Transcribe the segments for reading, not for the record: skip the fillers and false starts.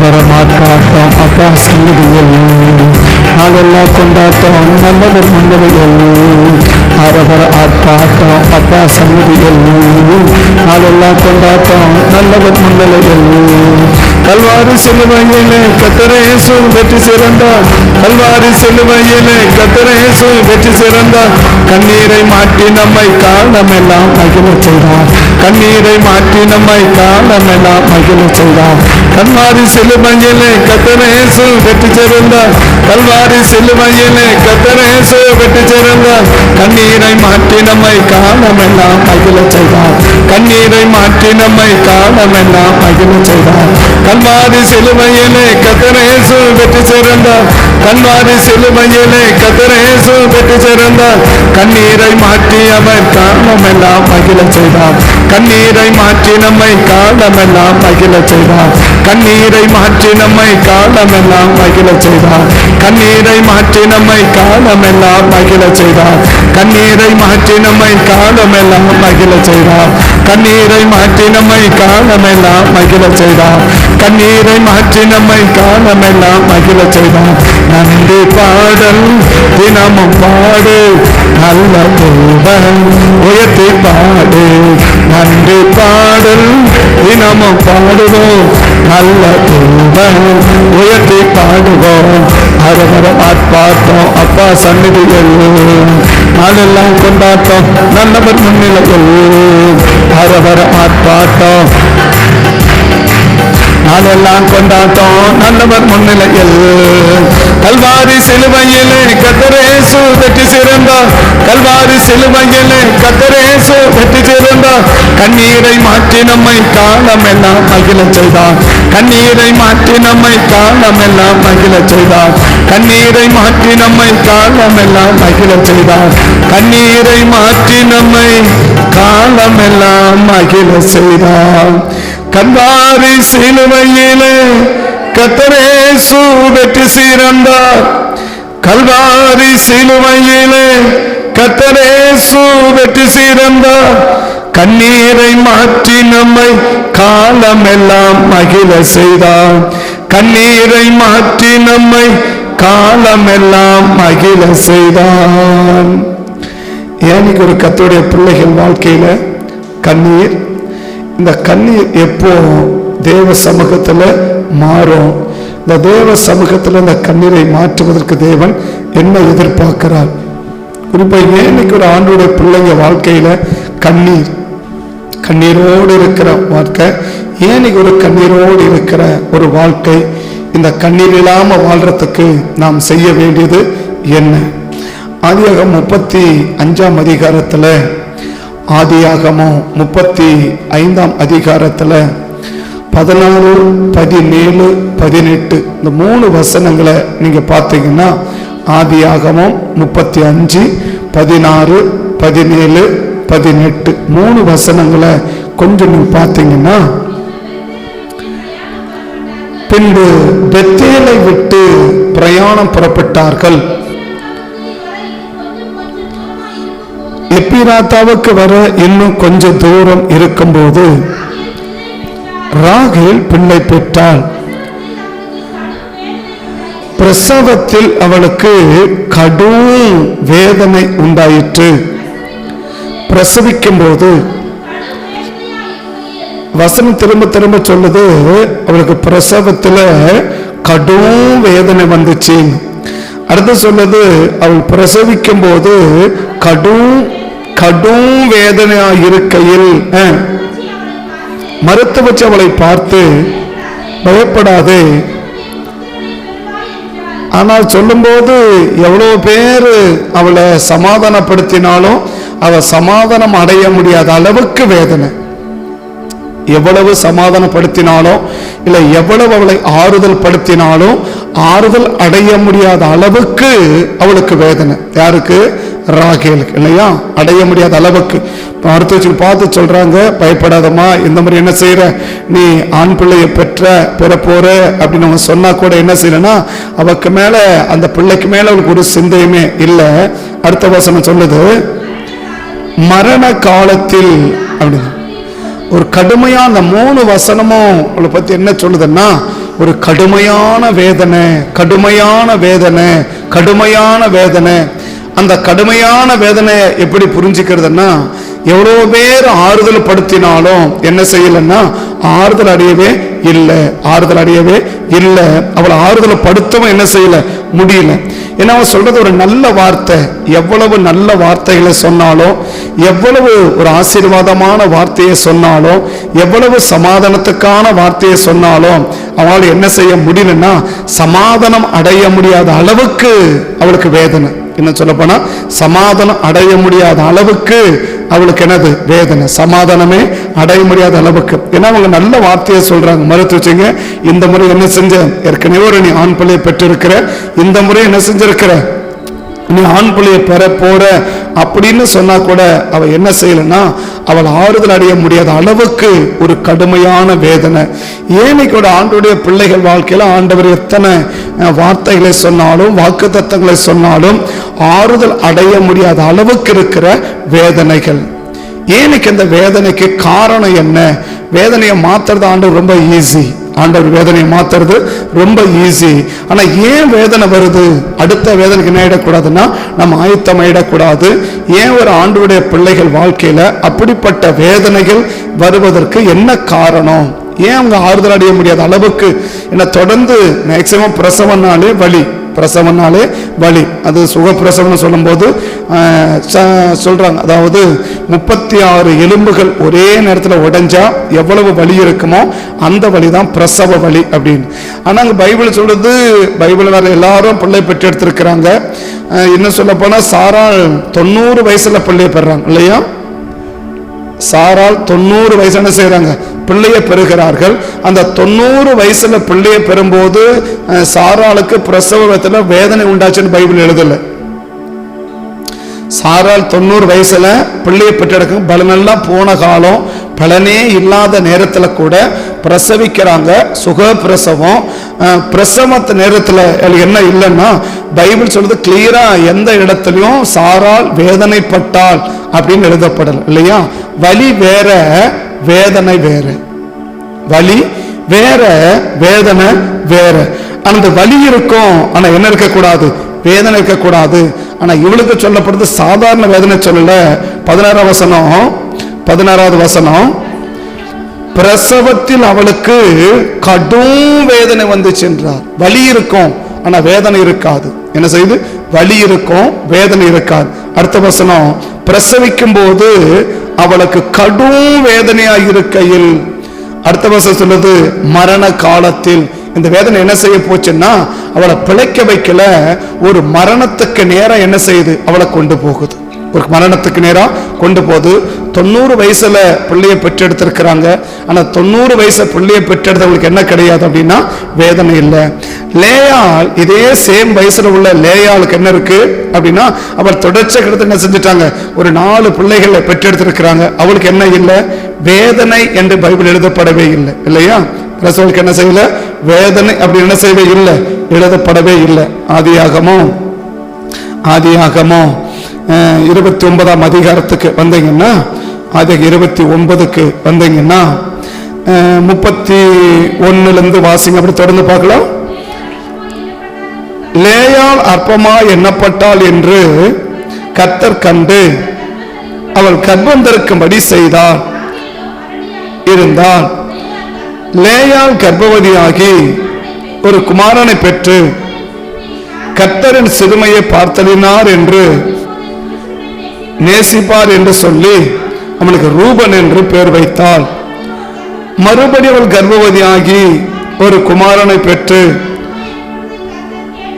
ஆர்ப்பாட்டம் அப்பா சந்நிதியில் நாளெல்லாம் கொண்டாட்டம் நல்லவர் முன்னிலையில் ஆர்ப்பாட்டம் அப்பா சந்நிதியில் நாளெல்லாம் கொண்டாட்டம் நல்லவர் முன்னிலையில் கல்வாரி சிலுவையிலே கர்த்தர் இயேசு வெற்றி சிறந்தார். கல்வாரி சிலுவையிலே கர்த்தர் இயேசு வெற்றி சிறந்தார். கண்ணீரை மாற்றி நம்மை காலமெல்லாம் மகிழ செய்தார். கண்ணீரை மாற்றி நம்மை காலமெல்லாம் மகிழ செய்தார். கல்வாரி சிலுவையிலே கர்த்தர் இயேசு வெற்றி சிறந்தார். கல்வாரி சிலுவையிலே கர்த்தர் இயேசு வெற்றி சிறந்தார். கண்ணீரை மாற்றி நம்மை காலமெல்லாம் மகிழ செய்தார். கண்ணீரை மாற்றி நம்மை காலமெல்லாம் மகிழ செய்தார். கல்வாரி சிலுவையிலே கர்த்தர் இயேசு வெற்றி சிறந்தார். கல்வாரி சிலுவையிலே கர்த்தர் இயேசு வெற்றி சிறந்தார். கண்ணீரை மாற்றி அவர் காலமெல்லாம் மகிழ செய்தார். கண்ணீரை மாற்றி நம்மை காலமெல்லாம் மகிழ செய்தார். கண்ணீரை மாற்றி நம்மை காலமெல்லாம் மகிழ செய்தார். கண்ணீரை மாற்றி நம்மை காலமெல்லாம் மகிழ செய்தார். கண்ணீரை மாற்றி நம்மை காலமெல்லாம் மகிழ செய்தார். கண்ணீரை மாற்றி நம்மை காலமெல்லாம் மகிழ செய்தார். கண்ணீரை மாற்றி நம்மை காலமெல்லாம் மகிழ செய்தார். நன்றி பாடல் தினமும் பாடு நல்ல தேவன் உயர்த்தி பாடு. நன்றி பாடல் தினமும் பாடுவோம் நல்ல தேவன் உயர்த்தி பாடுவோம். அரவரம் ஆர்ப்பாட்டம் அப்பா சந்நிதியில் நாளெல்லாம் கொண்டாட்டம் நல்லவர் முன்னிலையில் அரவரம் ஆர்ப்பாட்டம் நாளெல்லாம் கொண்டாட்டம் நல்லவர் முன்னிலையில். கல்வாரி சிலுவையிலே கர்த்தர் இயேசு வெற்றி சிறந்தார். கல்வாரி சிலுவையிலே கர்த்தர் இயேசு வெற்றி சிறந்தார். கண்ணீரை மாற்றி நம்மை காலமெல்லாம் மகிழ செய்தார். கண்ணீரை மாற்றி நம்மை காலமெல்லாம் மகிழ செய்தார். கண்ணீரை மாற்றி நம்மை காலமெல்லாம் மகிழ செய்தார். கண்ணீரை மாற்றி நம்மை காலமெல்லாம் மகிழ செய்தார். கல்வாரி சிலுவையிலே கர்த்தர் இயேசு வெற்றி சிறந்தார். கல்வாரி சிலுவையிலே கர்த்தர் இயேசு வெற்றி சிறந்தார். கண்ணீரை மாற்றி நம்மை காலமெல்லாம் மகிழ செய்தார். கண்ணீரை மாற்றி நம்மை காலமெல்லாம் மகிழ செய்தார். ஏனிக்கு ஒரு கர்த்தருடைய பிள்ளைகள் வாழ்க்கையில கண்ணீர், இந்த கண்ணீர் எப்போ தேவ சமூகத்தில் மாறும்? இந்த தேவ சமூகத்தில் இந்த கண்ணீரை மாற்றுவதற்கு தேவன் என்ன எதிர்பார்க்கிறார்? குறிப்பாக ஏனிக்கு ஒரு ஆண்டோட பிள்ளைங்க வாழ்க்கையில கண்ணீர், கண்ணீரோடு இருக்கிற வாழ்க்கை, ஏனிக்கு ஒரு கண்ணீரோடு இருக்கிற ஒரு வாழ்க்கை, இந்த கண்ணீர் இல்லாம வாழ்றதுக்கு நாம் செய்ய வேண்டியது என்ன? ஆதியாகமம் 35ஆம் அதிகாரத்துல, ஆதியாகமம் 35ஆம் அதிகாரத்துல 14, 17, 18 இந்த 3 வசனங்களை நீங்க பார்த்தீங்கன்னா, ஆதியாகமம் 35, 16, 17, 18 3 வசனங்களை கொஞ்சம் நீங்க பார்த்தீங்கன்னா, பின்பு பெத்தேலை விட்டு பிரயாணம் புறப்பட்டார்கள். எப்பிராத்தாவுக்கு வர இன்னும் கொஞ்சம் தூரம் இருக்கும்போது ராகேல் பிள்ளை பெற்றாள். பிரசவத்தில் அவளுக்கு கடும் வேதனை உண்டாயிற்று. பிரசவிக்கும் போது வசனம் திரும்ப திரும்ப சொல்லுது, அவளுக்கு பிரசவத்துல கடும் வேதனை வந்துச்சு. அடுத்து சொல்லுது, அவள் பிரசவிக்கும் போது கடும் வேதனையா இருக்கையில் மருத்துவச்சி அவளை பார்த்து, பயப்படாதே. ஆனால் சொல்லும்போது எவ்வளவு பேர் அவளை சமாதானப்படுத்தினாலும் அவள் சமாதானம் அடைய முடியாத அளவுக்கு வேதனை. எவ்வளவு சமாதானப்படுத்தினாலும் இல்லை எவ்வளவு அவளை ஆறுதல் படுத்தினாலும் ஆறுதல் அடைய முடியாத அளவுக்கு அவளுக்கு வேதனை. யாருக்கு? ராகேலுக்கு இல்லையா? அடைய முடியாத அளவுக்கு. மருத்துவச்சிகள் பார்த்து சொல்றாங்க, பயப்படாதம்மா, இந்த மாதிரி என்ன செய்யற, நீ ஆண் பிள்ளையை பெற போற அப்படின்னு அவங்க சொன்னா கூட என்ன செய்யறனா, அவக்கு மேல அந்த பிள்ளைக்கு மேல அவளுக்கு ஒரு சிந்தையுமே இல்லை. அடுத்த வசனம் சொல்லுது, மரண காலத்தில் அப்படின்னு ஒரு கடுமையா அந்த 3 வசனமும் அவளை பத்தி என்ன சொல்லுதுன்னா, ஒரு கடுமையான வேதனை, கடுமையான வேதனை, கடுமையான வேதனை. அந்த கடுமையான வேதனை எப்படி புரிஞ்சுக்கிறதுன்னா, எவ்வளோ பேர் ஆறுதல் படுத்தினாலும் என்ன செய்யலைன்னா ஆறுதல் அடையவே இல்லை, ஆறுதல் அடையவே இல்லை. அவளை ஆறுதல் படுத்தவும் என்ன செய்யல முடியல. ஏன்னா அவன் சொல்றது ஒரு நல்ல வார்த்தை. எவ்வளவு நல்ல வார்த்தைகளை சொன்னாலும், எவ்வளவு ஒரு ஆசீர்வாதமான வார்த்தையை சொன்னாலும், எவ்வளவு சமாதானத்துக்கான வார்த்தையை சொன்னாலும் அவளால் என்ன செய்ய முடியலன்னா சமாதானம் அடைய முடியாத அளவுக்கு அவளுக்கு வேதனை. என்ன சொல்ல போனா சமாதானம் அடைய முடியாத அளவுக்கு அவளுக்கு என்னது வேதனை, சமாதானமே அடைய முடியாத அளவுக்கு. ஏன்னா அவங்க நல்ல வார்த்தையை சொல்றாங்க. மறுத்து வச்சுங்க, இந்த முறை என்ன செஞ்ச, ஏற்கனவே ஒரு நீ ஆண் பிள்ளையை பெற்றிருக்கிற, இந்த முறை என்ன செஞ்சிருக்கிற, நீ ஆண் பிள்ளையை பெற போற அப்படின்னு சொன்னா கூட அவ என்ன செய்யலன்னா அவள் ஆறுதல் அடைய முடியாத அளவுக்கு ஒரு கடுமையான வேதனை. ஏனைக்கூட ஆண்டவருடைய பிள்ளைகள் வாழ்க்கையில ஆண்டவர் எத்தனை வார்த்தைகளை சொன்னாலும், வாக்கு தத்தங்களை சொன்னாலும் ஆறுதல் அடைய முடியாத அளவுக்கு இருக்கிற வேதனைகள். ஏனைக்கு இந்த வேதனைக்கு காரணம் என்ன? வேதனையை மாத்துறது ஆண்டவர் ரொம்ப ஈஸி. ஆண்டவர் வேதனையை மாத்துறது ரொம்ப ஈஸி. ஆனா ஏன் வேதனை வருது? அடுத்த வேதனைக்கு என்ன ஆயிடக்கூடாதுன்னா நம்ம ஆயத்தம் ஆயிடக்கூடாது. ஏன் ஒரு ஆண்டவருடைய பிள்ளைகள் வாழ்க்கையில அப்படிப்பட்ட வேதனைகள் வருவதற்கு என்ன காரணம்? ஏன் அவங்க ஆறுதல் அடைய முடியாத அளவுக்கு? என்ன தொடர்ந்து மேக்சிமம் பிரசவனாலே வலி, பிரசவனாலே வலி. அது சுகப்பிரசவம் சொல்லும் போது சொல்றாங்க, அதாவது 36 எலும்புகள் ஒரே நேரத்தில் உடைஞ்சா எவ்வளவு வலி இருக்குமோ அந்த வலி தான் பிரசவ வலி அப்படின்னு. ஆனா அங்க பைபிள் சொல்றது, பைபிள் வேற எல்லாரும் பிள்ளை பெற்று எடுத்திருக்கிறாங்க. இன்னும் சொல்ல போனா சாராள் 90 வயசுல பிள்ளையை பெறாங்க இல்லையா? சாராள் 90 வயசு என்ன செய்யறாங்க, பிள்ளையை பெறுகிறார்கள். அந்த 90 வயசுல பிள்ளையை பெறும்போது சாராளுக்கு பிரசவத்துல வேதனை உண்டாச்சுன்னு பைபிள் எழுதல. சாராள் 90 வயசுல பிள்ளையை பெற்றெடுக்க பலனெல்லாம் போன காலம், பலனே இல்லாத நேரத்துல கூட பிரசவிக்கிறாங்க. சுக பிரசவம். பிரசவத்து நேரத்துல என்ன இல்லைன்னா பைபிள் சொல்றது கிளியரா எந்த இடத்துலயும் சாராள் வேதனைப்பட்டாள் அப்படின்னு எழுதப்படல இல்லையா? வலி வேற, வேதனை வேற. வலி வேற, வேதனை வேற. அந்த வலி இருக்கும், ஆனா என்ன இருக்கக்கூடாது, வேதனை இருக்கக்கூடாது. ஆனா இவளுக்கு சொல்லப்படுறது சாதாரண வேதனை சொல்லல. 16வது வசனம், பிரசவத்தில் அவளுக்கு கடும் வேதனை வந்துச்சு என்றார். வலி இருக்கும், ஆனா வேதனை இருக்காது. என்ன செய்யுது? வலி இருக்கும், வேதனை இருக்காது. அடுத்த வசனம், பிரசவிக்கும் போது அவளுக்கு கடும் வேதனையா இருக்கையில், அடுத்த வசனம் சொல்லுது மரண காலத்தில். இந்த வேதனை என்ன செய்ய போச்சுன்னா அவளை பிழைக்க வைக்கல, ஒரு மரணத்துக்கு நேரம் என்ன செய்யுது, அவளை கொண்டு போகுது. ஒரு மரணத்துக்கு நேரம் கொண்டு போகுது. 90 வயசுல பிள்ளையை பெற்றெடுத்திருக்கிறாங்க. ஆனா 90 வயசு பிள்ளையை பெற்றெடுத்தவங்களுக்கு என்ன கிடையாது அப்படின்னா வேதனை இல்லை. லேயாள் இதே சேம் வயசுல உள்ள லேயாளுக்கு என்ன இருக்கு அப்படின்னா அவள் தொடர்ச்சியாக கிட்ட என்ன செஞ்சுட்டாங்க, ஒரு 4 பிள்ளைகளை பெற்றெடுத்திருக்கிறாங்க. அவளுக்கு என்ன இல்லை, வேதனை என்று பைபிள் எழுதப்படவே இல்லை இல்லையா? பிரசவலுக்கு என்ன செய்யல, வேதனை அப்படி என்ன செய்யவே இல்லை, எழுதப்படவே இல்லை. ஆதியாகமோ 29ஆம் அதிகாரத்துக்கு வந்தீங்கன்னா, அது 29க்கு வந்தீங்கன்னா 31 வாசிங்க, அப்படி தொடர்ந்து பார்க்கலாம். லேயாள் அற்பமா எண்ணப்பட்டாள் என்று கர்த்தர் கண்டு அவள் கர்ப்பம் தரிக்கும்படி செய்தார் இருந்தால், லேயாள் கர்ப்பவதியாகி ஒரு குமாரனை பெற்று கர்த்தரின் சிறுமையை பார்த்தலினார் என்று நேசிப்பார் என்று சொல்லி அவனுக்கு ரூபன் என்று பெயர் வைத்தாள். மறுபடி அவள் கர்ப்பவதியாகி ஒரு குமாரனை பெற்று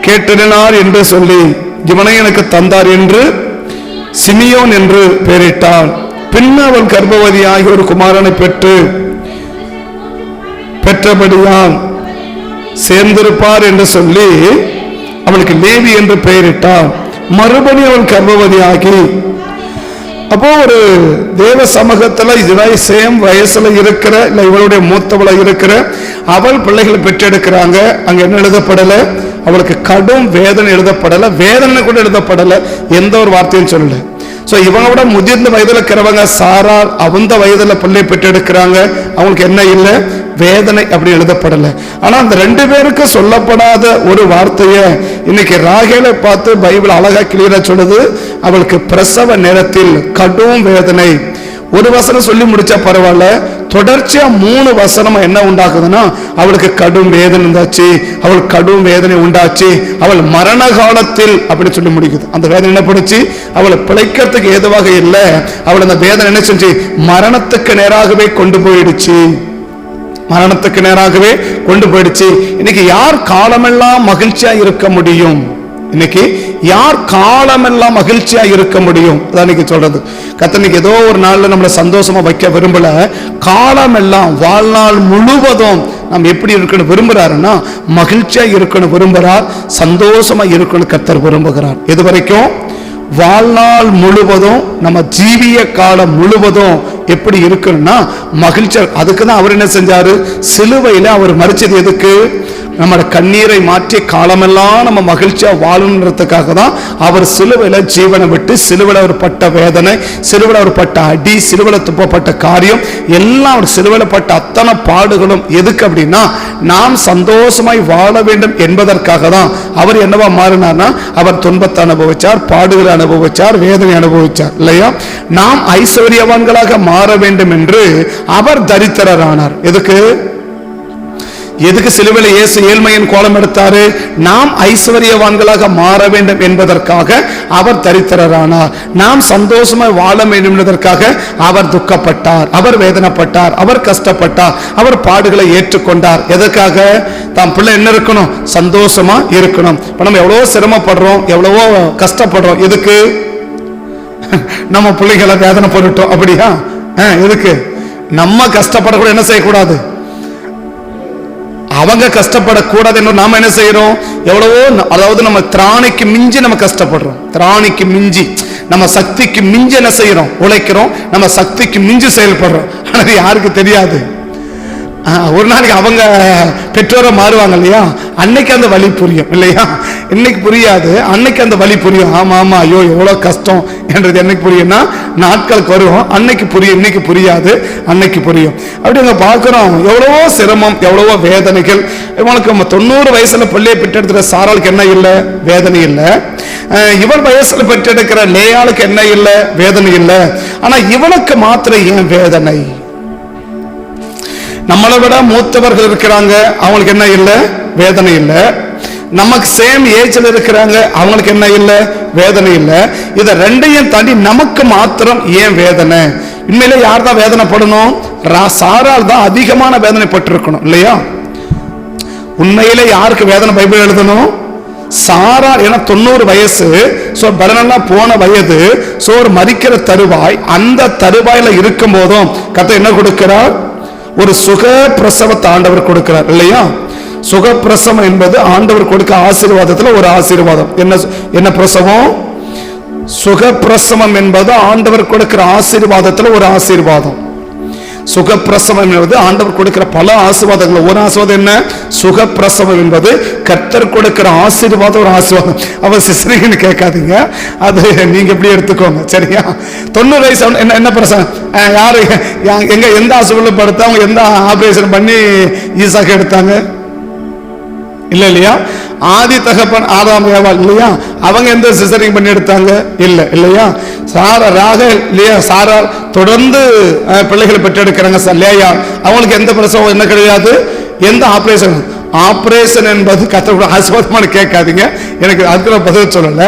கேட்டலினார் என்று சொல்லி இவனை எனக்கு தந்தார் என்று சிமியோன் என்று பெயரிட்டாள். பின்ன அவள் கர்ப்பவதியாகி ஒரு குமாரனை பெற்றபடியால் சேர்ந்திருப்பார் என்று சொல்லி அவளுக்கு லேவி என்று பெயரிட்டாள். மறுபடி அவள் கர்ப்பவதியாகி, அப்போ ஒரு தேவ சமூகத்துல இதுவரை சேம் வயசுல இருக்கிற இல்ல இவளுடைய மூத்தவளை இருக்கிற அவள் பிள்ளைகளை பெற்றெடுக்கிறாங்க. அங்க என்ன எழுதப்படல, அவளுக்கு கடும் வேதனை எழுதப்படல, வேதனை கூட எழுதப்படல, எந்த ஒரு வார்த்தையும் சொல்லல. சோ இவங்க விட முதிர்ந்த வயதுல இருக்கிறவங்க சாராள் அந்த வயதுல பிள்ளை பெற்றெடுக்கிறாங்க. அவங்களுக்கு என்ன இல்லை, வேதனை அப்படி எழுதப்படலை. ஆனா அந்த 2 பேருக்கு சொல்லப்படாத ஒரு வார்த்தையை இன்னைக்கு ராகேலை பார்த்து பைபிள் அழகா கிளியரா சொல்லுது. அவளுக்கு பிரசவ நேரத்தில் கடும் வேதனை. ஒரு வசனம் சொல்லி முடிச்சா பரவாயில்ல, தொடர்ச்சியா 3 வசனம் என்ன உண்டாக்குதுன்னா அவளுக்கு கடும் வேதனை உண்டாச்சு, அவள் கடும் வேதனை உண்டாச்சு, அவள் மரண காலத்தில் அப்படி சொல்லி முடிக்குது. அந்த வேதனை என்ன பண்ணுச்சு? அவளை பிழைக்கிறதுக்கு ஏதுவாக இல்லை. அவள் அந்த வேதனை என்ன செஞ்சு மரணத்துக்கு நேராகவே கொண்டு போயிடுச்சு. மரணத்துக்கு நேராகவே கொண்டு போயிடுச்சு. இன்னைக்கு யார் காலமெல்லாம் மகிழ்ச்சியா இருக்க முடியும்? இன்னைக்கு யார் காலமெல்லாம் மகிழ்ச்சியா இருக்க முடியும்? அதான் இன்னைக்கு சொல்றது. கர்த்தர் ஏதோ ஒரு நாள்ல நம்மளை சந்தோஷமா வைக்க விரும்பல. காலமெல்லாம் வாழ்நாள் முழுவதும் நம்ம எப்படி இருக்கணும் விரும்புறாருன்னா மகிழ்ச்சியா இருக்கணும் விரும்புறார், சந்தோஷமா இருக்கணும் கர்த்தர் விரும்புகிறார். எது வரைக்கும்? வாழ்நாள் முழுவதும், நம்ம ஜீவிய காலம் முழுவதும் எப்படி இருக்கணும்னா மகிழ்ச்சி. அதுக்கு தான் அவர் என்ன செஞ்சாரு? சிலுவையில அவர் மரிச்சது எதுக்கு? நம்மளோட கண்ணீரை மாற்றி காலமெல்லாம் நம்ம மகிழ்ச்சியா வாழணுன்றதுக்காக தான் அவர் சிலுவையில ஜீவனை விட்டு, சிலுவையில அவர் பட்ட வேதனை, சிலுவையில அவர் பட்ட அடி, சிலுவையில துப்பப்பட்ட காரியம் எல்லாம், அவர் சிலுவையில பட்ட அத்தனை பாடுகளும் எதுக்கு அப்படின்னா நாம் சந்தோஷமாய் வாழ வேண்டும் என்பதற்காக தான். அவர் என்னவா மாறினார்னா அவர் துன்பத்தை அனுபவிச்சார், பாடுகளை அனுபவிச்சார், வேதனை அனுபவிச்சார் இல்லையா? நாம் ஐஸ்வர்யவான்களாக மாற வேண்டும் என்று அவர் தரித்திரரானார். எதுக்கு? எதுக்கு சிலுவையில இயேசு ஏழ்மையின் கோலம் எடுத்தாரு? நாம் ஐஸ்வர்யவான்களாக மாற வேண்டும் என்பதற்காக அவர் தரித்திரரானார். நாம் சந்தோஷமா வாழ வேண்டும் என்பதற்காக அவர் துக்கப்பட்டார், அவர் வேதனைப்பட்டார், அவர் கஷ்டப்பட்டார், அவர் பாடுகளை ஏற்றுக்கொண்டார். எதற்காக? தான் பிள்ளை என்ன இருக்கணும்? சந்தோஷமா இருக்கணும். இப்ப நம்ம எவ்வளவோ சிரமப்படுறோம், எவ்வளவோ கஷ்டப்படுறோம். எதுக்கு? நம்ம பிள்ளைகளை வேதனை போட்டுட்டோம் அப்படியா? எதுக்கு? நம்ம கஷ்டப்படக்கூட என்ன செய்யக்கூடாது? அவங்க கஷ்டப்படக்கூடாது என்று நாம என்ன செய்யறோம்? எவ்வளவோ, அதாவது நம்ம திராணிக்கு மிஞ்சி நம்ம கஷ்டப்படுறோம். திராணிக்கு மிஞ்சி, நம்ம சக்திக்கு மிஞ்சி என்ன செய்யறோம்? உழைக்கிறோம். நம்ம சக்திக்கு மிஞ்சி செயல்படுறோம். ஆனா யாருக்கு தெரியாது? ஒரு நாளைக்கு அவங்க பெற்றோரை மாறுவாங்க இல்லையா? அன்னைக்கு அந்த வலி புரியும் இல்லையா? இன்னைக்கு புரியாது, அன்னைக்கு அந்த வலி புரியும். ஆமா ஆமா, ஐயோ எவ்வளவு கஷ்டம் என்றது என்னைக்கு புரியும்னா நாட்களுக்கு வரும். அன்னைக்கு புரியும், இன்னைக்கு புரியாது, அன்னைக்கு புரியும். அப்படி அங்க பார்க்கிறோம் எவ்வளவோ சிரமம், எவ்வளவோ வேதனைகள். இவனுக்கு 90 வயசுல பிள்ளையை பெற்றெடுக்கிற சாராளுக்கு என்ன இல்லை? வேதனை இல்லை. இவள் வயசுல பெற்றெடுக்கிற லேயாளுக்கு என்ன இல்லை? வேதனை இல்லை. ஆனா இவனுக்கு மாத்திரம் ஏன் வேதனை? நம்மளை விட மூத்தவர்கள் இருக்கிறாங்க, அவங்களுக்கு என்ன இல்லை? வேதனை இல்லை. நமக்கு சேம் ஏஜ்ல இருக்கிறாங்க, அவங்களுக்கு என்ன இல்லை? வேதனை இல்லை. இதை ரெண்டையும் தாண்டி நமக்கு மாத்திரம் ஏன் வேதனை? உண்மையிலே யார் தான் வேதனைப்படணும்? சாரால் தான் அதிகமான வேதனைப்பட்டிருக்கணும் இல்லையா? உண்மையிலே யாருக்கு வேதனை பைபிள் எழுதணும்? சாரால். ஏன்னா 90 வயசு, சோ பலனெல்லாம் போன வயது, சோ ஒரு மரிக்கிற தருவாய். அந்த தருவாயில இருக்கும் போதும் கர்த்தர் என்ன கொடுக்கிறார்? ஒரு சுக பிரசவத்தை ஆண்டவர் கொடுக்கிறார் இல்லையா? சுகப்பிரசவம் என்பது ஆண்டவர் கொடுக்க ஆசீர்வாதத்துல ஒரு ஆசீர்வாதம். என்ன பிரசவம்? சுகப்பிரசவம் என்பது ஆண்டவர் கொடுக்கிற ஆசீர்வாதத்துல ஒரு ஆசீர்வாதம். சுகப்பிரசவம் என்பது ஆண்டவர் கொடுக்கிற பல ஆசீர்வாதங்கள். ஒரு ஆசீர்வாதம் என்ன? சுகப்பிரசவம் என்பது கர்த்தர் கொடுக்கிற ஆசீர்வாதம், ஒரு ஆசீர்வாதம். அவர் சிஸ்டர்னு கேட்காதீங்க, அது நீங்க எப்படி எடுத்துக்கோங்க சரியா? 90 வயசு என்ன பிரசவம்? யாரு எங்க எந்த ஹாஸ்பிட்டல் படுத்த, அவங்க எந்த ஆபரேஷன் பண்ணி ஈசாக்கு எடுத்தாங்க? இல்ல இல்லையா? ஆதி தகப்பன் ஆதாம் ஏவாள் இல்லையா? அவங்க எந்த சிசரிங் பண்ணி எடுத்தாங்க? இல்ல இல்லையா? ராகேல் இல்லையா? சாரா தொடர்ந்து பிள்ளைகளை பெற்றெடுக்கிறாங்க. லேயா அவங்களுக்கு எந்த பிரசவம் என்ன கிடையாது? எந்த ஆபரேஷன்? ஆபரேஷன் என்பது கர்த்தர் ஆசீர்வாதமான கேட்காதீங்க, எனக்கு அதுக்கு பதில் சொல்லல.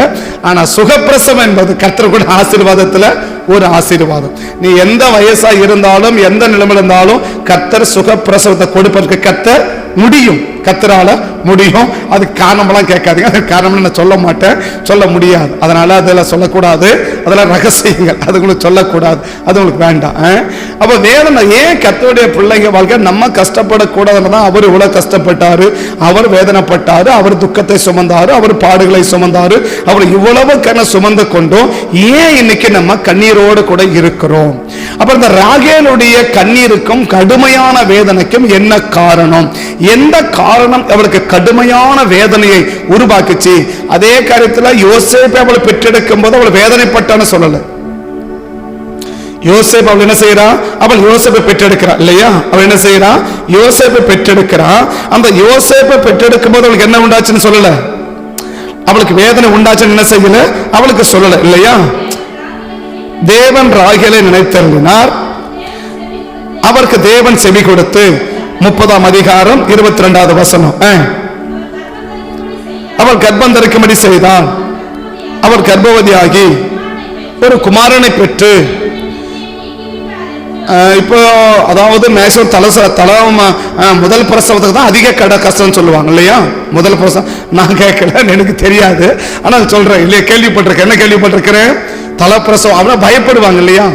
ஆனா சுகப்பிரசவம் என்பது கர்த்தர் கூட ஆசீர்வாதத்துல ஒரு ஆசீர்வாதம். நீ எந்த வயசா இருந்தாலும், எந்த நிலைமையில இருந்தாலும் கர்த்தர் சுகப்பிரசவத்தை கொடுப்பதற்கு கர்த்தர் முடியும். கர்த்தரால முடியும். அதுக்கு காரணமெல்லாம் கேட்காதீங்க, அதுக்கு காரணம் நான் சொல்ல மாட்டேன், சொல்ல முடியாது. அதனால அதெல்லாம் சொல்லக்கூடாது, அதெல்லாம் ரகசியங்கள், அது உங்களுக்கு சொல்லக்கூடாது, அது உங்களுக்கு வேண்டாம். அப்ப வேதனை ஏன்? கர்த்தருடைய பிள்ளைங்க வாழ்க்கை நம்ம கஷ்டப்படக்கூடாதுன்னு தான் அவர் இவ்வளவு கஷ்டப்பட்டாரு, அவர் வேதனைப்பட்டாரு, அவர் துக்கத்தை சுமந்தாரு, அவர் பாடுகளை சுமந்தாரு. அவர் இவ்வளவு கண்ண சுமந்து கொண்டும் ஏன் இன்னைக்கு நம்ம கண்ணீரோடு கூட இருக்கிறோம்? அப்ப இந்த ராகேலுடைய கண்ணீருக்கும் கடுமையான வேதனைக்கும் என்ன காரணம்? எந்த காரணம் அவளுக்கு கடுமையான வேதனையை உருவாக்குச்சு? அதே காரியத்தில் யோசேப்பை அவளை பெற்றெடுக்கும் போது அவள் வேதனைப்பட்டான்னு சொல்லல. யோசேப்பு அவள் என்ன செய்யறா? அவள் யோசேப்பை பெற்றெடுக்கிறா இல்லையா? அவள் என்ன செய்யறா? யோசேப்பை பெற்றெடுக்கிறா. அந்த யோசேப்பை பெற்றெடுக்கும் போது அவளுக்கு என்ன உண்டாச்சுன்னு சொல்லல, அவளுக்கு வேதனை உண்டாச்சுன்னு என்ன செய்யல, அவளுக்கு சொல்லல இல்லையா? தேவன் ராகேலை நினைத்தருளினார், அவருக்கு தேவன் செவி கொடுத்து 30ஆம் அதிகாரம் 22வது வசனம், அவள் கர்ப்பம் தரிக்கும்படி செய்தாள். அவள் கர்ப்பவதியாகி ஒரு குமாரனை பெற்று, இப்போ அதாவது மேக்ஸிமம் முதல் பிரசவத்துக்கு தான் அதிக கஷ்டம் சொல்லுவாங்க இல்லையா? முதல் பிரசவம் நான் கேட்கல, எனக்கு தெரியாது, ஆனால் சொல்றேன் இல்லையா, கேள்விப்பட்டிருக்கேன். என்ன கேள்விப்பட்டிருக்கிறேன்? தலை பிரசவம் அவனா பயப்படுவாங்க இல்லையா?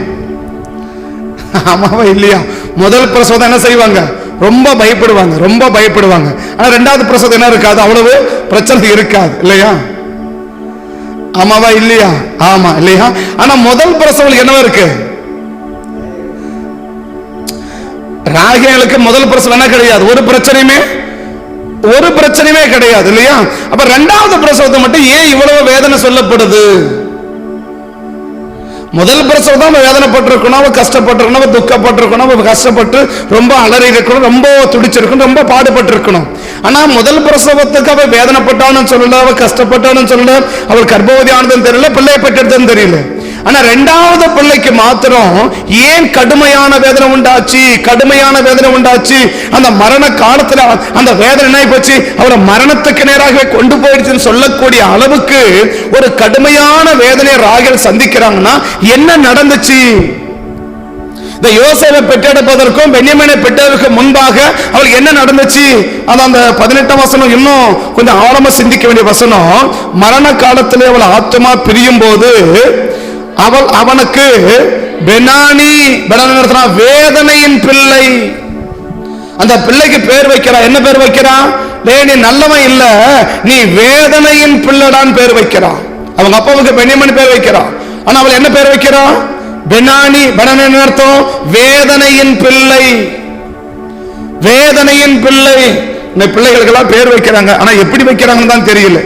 ஆமாவா இல்லையா? முதல் பிரசவம் என்ன செய்வாங்க? ரொம்ப பயப்படுவாங்க, ரொம்ப பயப்படுவாங்க. ஆனா ரெண்டாவது பிரசவம் என்ன இருக்காது, அவ்வளவு பிரச்சனை இருக்காது இல்லையா? ஆமாவா இல்லையா? ஆமா இல்லையா? ஆனா முதல் பிரசவம் என்னவா இருக்கு? ராகேலுக்கு முதல் பிரசவம் என்ன கிடையாது, ஒரு பிரச்சனையுமே கிடையாது இல்லையா? அப்ப ரெண்டாவது பிரசவத்தை மட்டும் ஏன் இவ்வளவு வேதனை சொல்லப்படுது? முதல் பிரசவம் தான் வேதனைப்பட்டிருக்கணும், கஷ்டப்பட்டிருக்கணும், துக்கப்பட்டிருக்கணும், கஷ்டப்பட்டு ரொம்ப அலறி இருக்கணும், ரொம்ப துடிச்சிருக்கணும், ரொம்ப பாடுபட்டு இருக்கணும். ஆனா முதல் பிரசவத்துக்கு அவ வேதனைப்பட்டான்னு சொல்லல, அவ கஷ்டப்பட்டான்னு சொல்லல, அவள் கர்ப்பவதி ஆனதுன்னு தெரியல, பிள்ளையை பெற்றெடுத்ததுன்னு தெரியல. ஆனா ரெண்டாவது பிள்ளைக்கு மாத்திரம் ஏன் கடுமையான வேதனை உண்டாச்சு? அந்த மரண காலத்துல அந்த வேதனை என்ன போச்சு, அவரை மரணத்துக்கு நேராக கொண்டு போயிடுச்சுன்னு சொல்லக்கூடிய அளவுக்கு ஒரு கடுமையான வேதனையை ராகேல் சந்திக்கிறாங்கன்னா என்ன நடந்துச்சு? இந்த யோசேப்பை பெற்றெடுப்பதற்கும் பென்யமீனை பெற்றதற்கு முன்பாக அவளுக்கு என்ன நடந்துச்சு? அந்த 18ஆம் வசனம் இன்னும் கொஞ்சம் ஆழமா சிந்திக்க வேண்டிய வசனம். மரண காலத்திலே அவள் ஆத்மா பிரியும் போது அவள் அவனுக்கு பெனானி வேதனையின் பிள்ளை, அந்த பிள்ளைக்கு பேர் வைக்கிறா. என்ன பேர் வைக்கிறா? நீ நல்லவன் இல்ல, நீ வேதனையின் பிள்ளைடான் பேர் வைக்கிறா. அவங்க அப்பாவுக்கு பென்யமீன் பேர் வைக்கிறா. ஆனா அவள் என்ன பேர் வைக்கிறா? பெனானி. பெனானி அர்த்தம் வேதனையின் பிள்ளை, வேதனையின் பிள்ளை. இந்த பிள்ளைகளுக்கெல்லாம் பேர் வைக்கிறாங்க, ஆனா எப்படி வைக்கிறாங்கன்னு தான் தெரியல,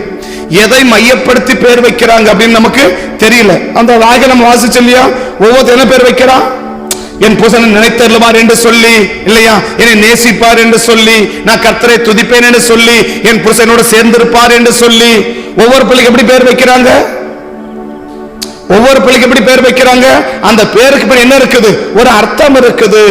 எதை மையப்படுத்தி பேர் வைக்கிறாங்க அப்படின்னு நமக்கு தெரியல. அந்த ராகேல் நம்ம வாசிச்சு இல்லையா, ஒவ்வொரு என்ன பேர் வைக்கிறா? என் புருஷனை நினைத்தருளுவார் என்று சொல்லி இல்லையா, என்னை நேசிப்பார் என்று சொல்லி, நான் கர்த்தரை துதிப்பேன் என்று சொல்லி, என் புருஷனோட சேர்ந்திருப்பார் என்று சொல்லி, ஒவ்வொரு பிள்ளைக்கு எப்படி பேர் வைக்கிறாங்க? ஒவ்வொரு பிள்ளைக்கு எப்படி பேர் வைக்கிறாங்க? அந்த பேருக்கு பின்னாடி என்ன இருக்குது? ஒரு அர்த்தம் இருக்குது.